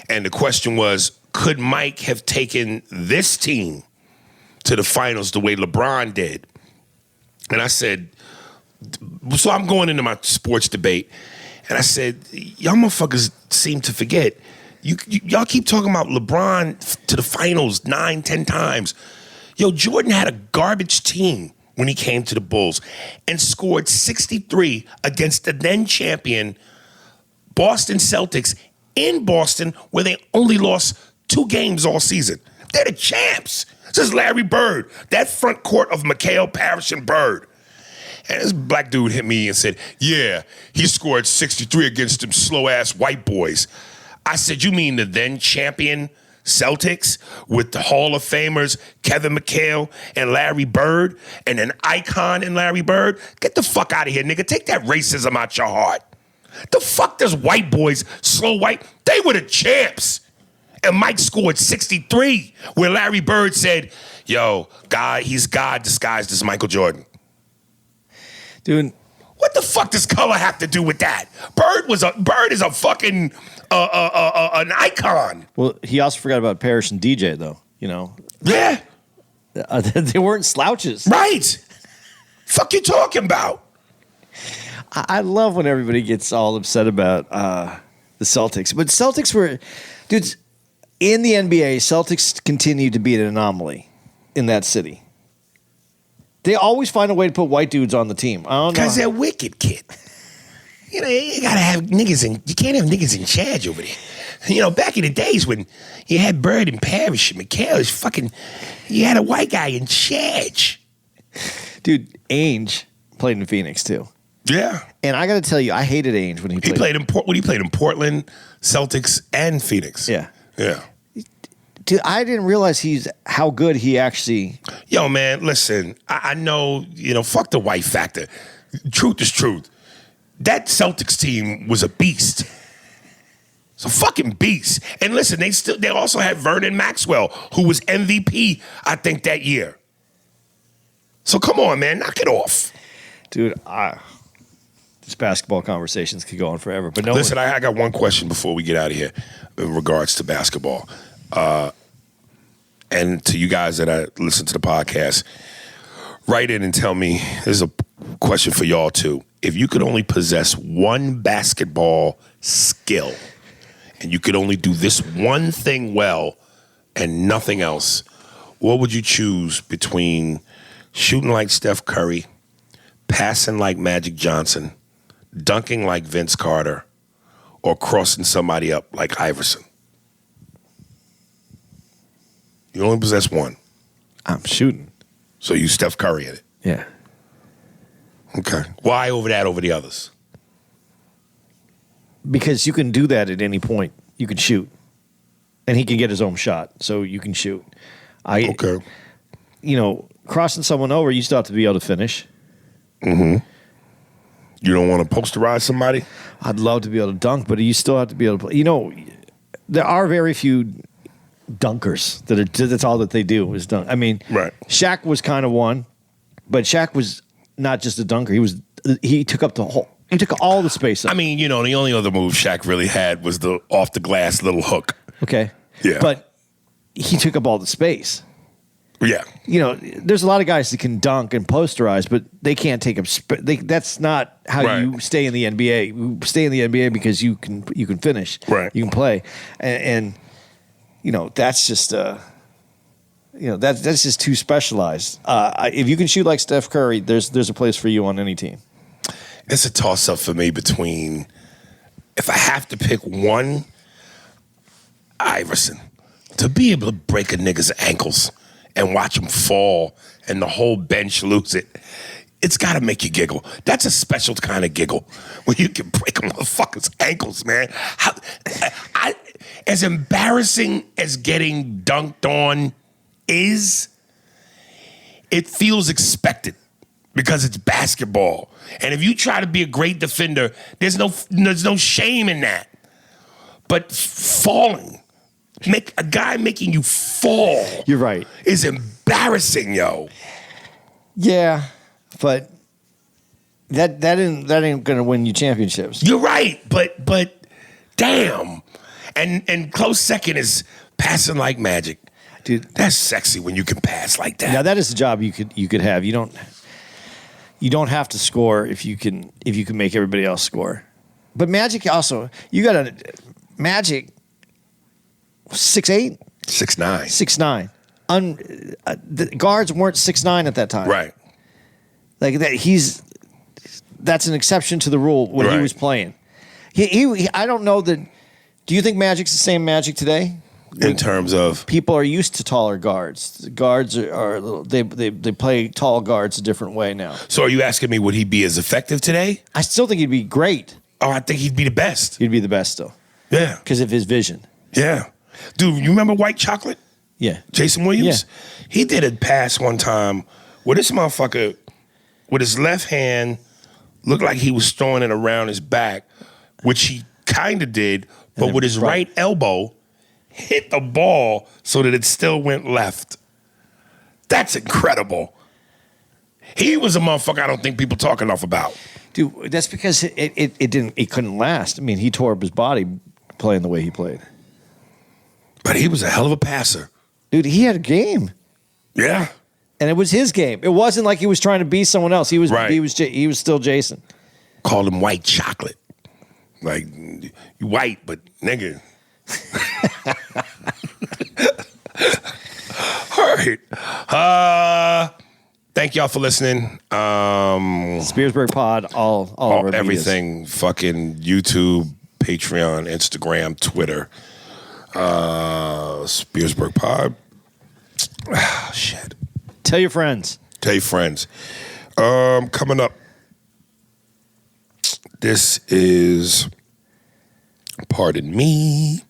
S1: And the question was, could Mike have taken this team to the finals the way LeBron did? And I said, so I'm going into my sports debate, and I said, y'all motherfuckers seem to forget. Y'all keep talking about LeBron to the finals 9, 10 times. Yo, Jordan had a garbage team when he came to the Bulls and scored 63 against the then champion Boston Celtics in Boston, where they only lost 2 games all season. They're the champs. This is Larry Bird, that front court of McHale, Parrish, and Bird. And this black dude hit me and said, yeah, he scored 63 against them slow-ass white boys. I said, you mean the then champion Celtics with the Hall of Famers, Kevin McHale and Larry Bird, and an icon in Larry Bird? Get the fuck out of here, nigga. Take that racism out your heart. The fuck does white boys, slow white? They were the champs. And Mike scored 63, where Larry Bird said, yo, God, he's God disguised as Michael Jordan.
S2: Dude,
S1: what the fuck does color have to do with that? Bird is a fucking an icon.
S2: well, he also forgot about Parrish and DJ, though. You know,
S1: Yeah,
S2: they weren't slouches.
S1: right. Fuck you talking about?
S2: I love when everybody gets all upset about the Celtics, but Celtics were, dudes, in the NBA. Celtics continue to be an anomaly in that city. They always find a way to put white dudes on the team. I don't know.
S1: Because they're wicked, kid. You know, you gotta have niggas you can't have niggas in charge over there. You know, back in the days when you had Bird and Parrish and McHale, you had a white guy in charge.
S2: Dude, Ainge played in Phoenix too.
S1: Yeah.
S2: And I got to tell you, I hated Ainge when he played.
S1: He played in Portland, Celtics, and Phoenix.
S2: Yeah.
S1: Yeah.
S2: Dude, I didn't realize how good he actually.
S1: Yo, man, listen, I know, fuck the white factor. Truth is truth. That Celtics team was a beast. It's a fucking beast. And listen, they also had Vernon Maxwell, who was MVP, I think, that year. So come on, man, knock it off.
S2: Dude, these basketball conversations could go on forever. But no.
S1: Listen, I got one question before we get out of here in regards to basketball. And to you guys that listen to the podcast, write in and tell me, this is a question for y'all too. If you could only possess one basketball skill and you could only do this one thing well and nothing else, what would you choose between shooting like Steph Curry, passing like Magic Johnson, dunking like Vince Carter, or crossing somebody up like Iverson? You only possess one.
S2: I'm shooting.
S1: So you Steph Curry in it.
S2: Yeah.
S1: Okay. Why over the others?
S2: Because you can do that at any point. You can shoot. And he can get his own shot, so you can shoot.
S1: Okay.
S2: Crossing someone over, you still have to be able to finish.
S1: Mm-hmm. You don't want to posterize somebody?
S2: I'd love to be able to dunk, but you still have to be able to play. There are very few dunkers that's all that they do is dunk. I mean,
S1: right.
S2: Shaq was kind of one, but Shaq was not just a dunker. He took up he took all the space up.
S1: I mean, the only other move Shaq really had was the off the glass little hook.
S2: Okay.
S1: Yeah.
S2: But he took up all the space.
S1: Yeah.
S2: There's a lot of guys that can dunk and posterize, but they can't take up that's not how you stay in the NBA. You stay in the NBA because you can finish.
S1: Right.
S2: You can play. And that's just that's just too specialized. If you can shoot like Steph Curry, there's a place for you on any team.
S1: It's a toss-up for me between, if I have to pick one, Iverson. To be able to break a nigga's ankles and watch him fall and the whole bench lose it, it's got to make you giggle. That's a special kind of giggle when you can break a motherfucker's ankles, man. As embarrassing as getting dunked on is, it feels expected because it's basketball. And if you try to be a great defender, there's no shame in that. But falling, a guy making you fall.
S2: You're right.
S1: Is embarrassing, yo.
S2: Yeah, but that ain't gonna win you championships.
S1: You're right, but damn. And close second is passing like magic.
S2: Dude,
S1: that's sexy when you can pass like that.
S2: Now that is a job you could have. You don't have to score if you can make everybody else score. But Magic also, you got a Magic 6'8",
S1: 6'9".
S2: 6'9". The guards weren't 6'9" at that time.
S1: Right.
S2: Like that that's an exception to the rule when he was playing. He I don't know that. Do you think Magic's the same Magic today?
S1: In terms of
S2: people are used to taller guards. The guards are a little, they play tall guards a different way now.
S1: So are you asking me would he be as effective today?
S2: I still think he'd be great.
S1: Oh, I think he'd be the best.
S2: He'd be the best still.
S1: Yeah.
S2: Because of his vision.
S1: Yeah. Dude, you remember White Chocolate?
S2: Yeah.
S1: Jason Williams?
S2: Yeah.
S1: He did a pass one time where this motherfucker with his left hand looked like he was throwing it around his back, which he kind of did, but with his right elbow hit the ball so that it still went left. That's incredible. He was a motherfucker I don't think people talk enough about.
S2: Dude, that's because it couldn't last. I mean, he tore up his body playing the way he played.
S1: But he was a hell of a passer.
S2: Dude, he had a game.
S1: Yeah.
S2: And it was his game. It wasn't like he was trying to be someone else. He was still Jason.
S1: Called him White Chocolate. Like, you white, but nigga. All right. Thank y'all for listening.
S2: Spearsburg Pod, all of our
S1: everything,
S2: videos.
S1: Fucking YouTube, Patreon, Instagram, Twitter. Spearsburg Pod. Shit.
S2: Tell your friends.
S1: Tell your friends. Coming up, this is, pardon me.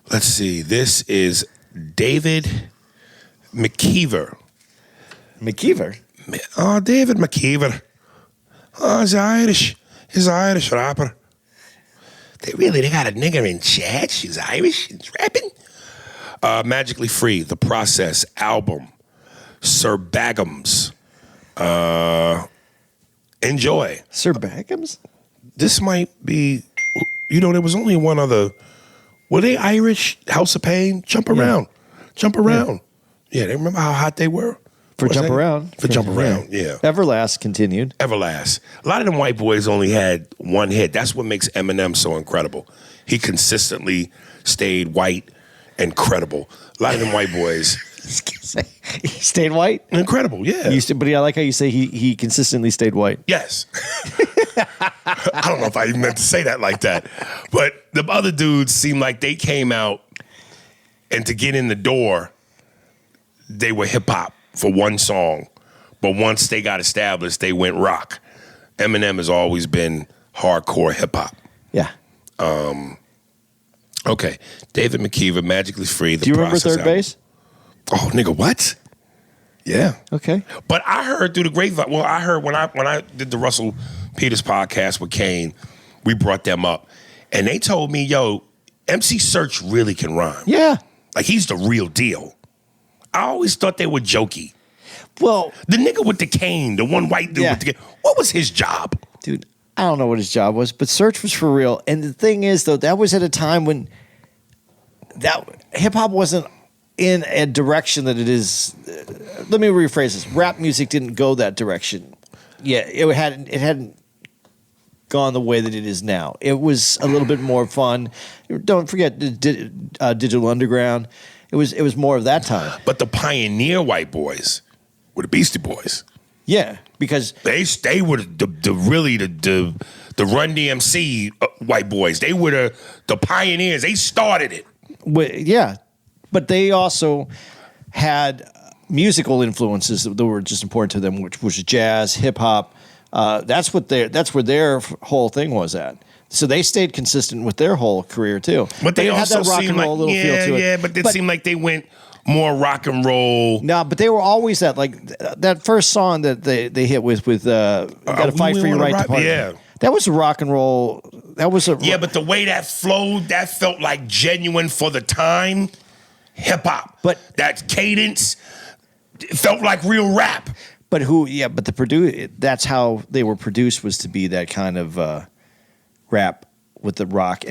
S1: Let's see. This is David McKeever.
S2: McKeever?
S1: Oh, David McKeever. Oh, he's Irish. He's an Irish rapper. They got a nigger in chat. She's Irish. She's rapping. Magically Free, The Process album, Sir Bagham's. Enjoy.
S2: Sir Bagham's?
S1: This might be, there was only one other. Were they Irish? House of Pain? Jump Around. Jump Around. Yeah, they remember how hot they were?
S2: For Jump Around.
S1: For Jump Around, yeah.
S2: Everlast continued.
S1: Everlast. A lot of them white boys only had one hit. That's what makes Eminem so incredible. He consistently stayed white and credible. A lot of them white boys.
S2: He stayed white?
S1: Incredible, yeah.
S2: But I like how you say he consistently stayed white.
S1: Yes. I don't know if I even meant to say that like that. But the other dudes seemed like they came out and to get in the door, they were hip hop for one song. But once they got established, they went rock. Eminem has always been hardcore hip hop.
S2: Yeah.
S1: Okay. David McKeever, Magically Free.
S2: Do you remember Third Base?
S1: Oh, nigga, what? Yeah.
S2: Okay.
S1: But I heard through the grapevine. Well, I heard when I did the Russell Peters podcast with Kane, we brought them up, and they told me, yo, MC Search really can rhyme.
S2: Yeah.
S1: Like, he's the real deal. I always thought they were jokey.
S2: Well,
S1: the nigga with the cane, the one white dude with the cane, what was his job?
S2: Dude, I don't know what his job was, but Search was for real. And the thing is, though, that was at a time when hip hop wasn't in a direction that it is. Let me rephrase this. Rap music didn't go that direction. Yeah, it hadn't gone the way that it is now. It was a little bit more fun. Don't forget Digital Underground. It was more of that time.
S1: But the pioneer white boys were the Beastie Boys.
S2: Yeah, because
S1: they were the Run DMC white boys. They were the pioneers. They started it.
S2: Yeah, but they also had musical influences that were just important to them, which was jazz, hip hop. That's where their whole thing was at. So they stayed consistent with their whole career too.
S1: But they also
S2: had that rock
S1: seemed
S2: and roll
S1: like
S2: little feel to it.
S1: but it seemed like they went more rock and roll.
S2: No, but they were always that first song that they hit with "Gotta Fight for Your Right to Party."
S1: Yeah.
S2: That was a rock and roll. That was a
S1: Yeah, but the way that flowed, that felt like genuine for the time hip hop.
S2: But
S1: that cadence, it felt like real rap.
S2: But that's how they were produced, was to be that kind of rap with the rock,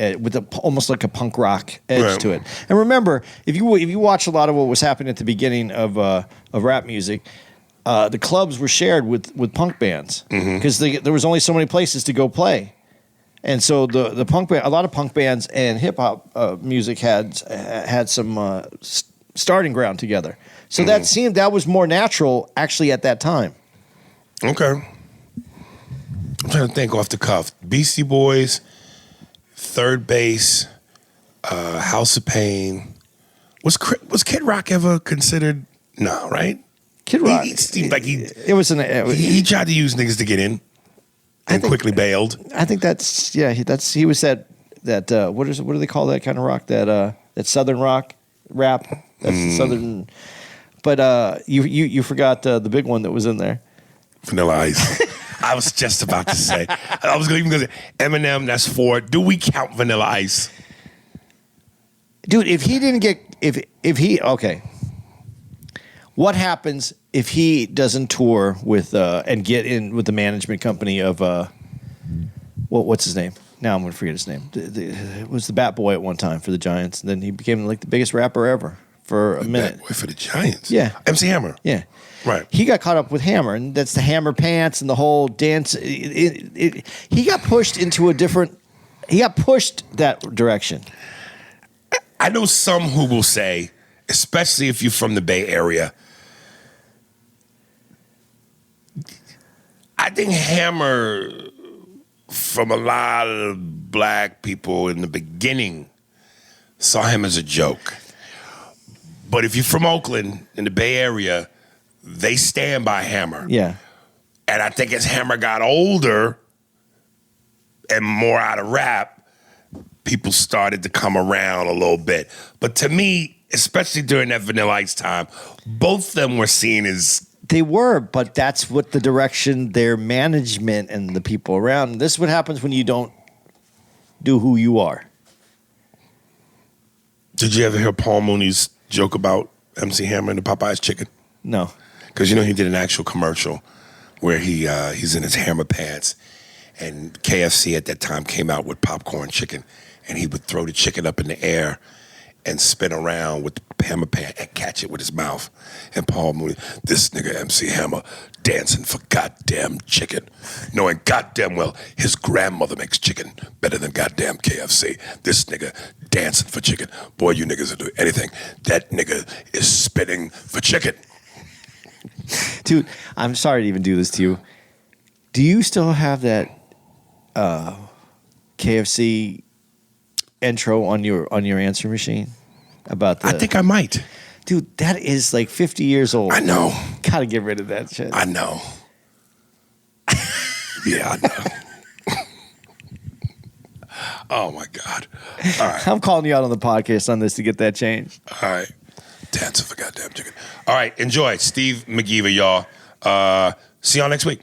S2: almost like a punk rock edge to it. And remember, if you watch a lot of what was happening at the beginning of rap music, the clubs were shared with punk bands because there was only so many places to go play, and so the punk band, a lot of punk bands and hip hop music had some starting ground together. So that was more natural actually at that time.
S1: Okay, I'm trying to think off the cuff. Beastie Boys, Third Base, House of Pain. Was Kid Rock ever considered? No, right?
S2: Kid Rock.
S1: He seemed like he tried to use niggas to get in, and quickly bailed.
S2: I think he was that what do they call that kind of rock, that southern rock rap? That's the southern. But you forgot the big one that was in there.
S1: Vanilla Ice. I was just about to say. I was even going to say Eminem. That's 4. Do we count Vanilla Ice?
S2: Dude, if he didn't get okay. What happens if he doesn't tour with and get in with the management company of what's his name? Now I'm going to forget his name. It was the Bat Boy at one time for the Giants, and then he became like the biggest rapper ever for a minute.
S1: Bat Boy for the Giants.
S2: Yeah,
S1: MC Hammer.
S2: Yeah,
S1: right.
S2: He got caught up with Hammer, and that's the Hammer pants and the whole dance. He got pushed into a different. He got pushed that direction.
S1: I know some who will say, especially if you're from the Bay Area, I think Hammer, from a lot of black people in the beginning, saw him as a joke. But if you're from Oakland, in the Bay Area, they stand by Hammer.
S2: Yeah.
S1: And I think as Hammer got older and more out of rap, people started to come around a little bit. But to me, especially during that Vanilla Ice time, both of them were seen as...
S2: They were, but that's what the direction their management and the people around. This is what happens when you don't do who you are.
S1: Did you ever hear Paul Mooney's joke about MC Hammer and the Popeye's chicken?
S2: No.
S1: Because, he did an actual commercial where he's in his Hammer pants, and KFC at that time came out with popcorn chicken, and he would throw the chicken up in the air and spin around with the Hammer pan and catch it with his mouth. And Paul Mooney, this nigga MC Hammer, dancing for goddamn chicken, knowing goddamn well his grandmother makes chicken better than goddamn KFC. This nigga dancing for chicken. Boy, you niggas will do anything. That nigga is spinning for chicken.
S2: Dude, I'm sorry to even do this to you. Do you still have that KFC intro on your answer machine about the...
S1: I think I might.
S2: Dude, that is like 50 years old.
S1: I know.
S2: Gotta get rid of that shit.
S1: I know. Yeah, I know. Oh, my God. All right.
S2: I'm calling you out on the podcast on this to get that changed.
S1: All right. Dancing for goddamn chicken. All right. Enjoy. Steve McGeever, y'all. See y'all next week.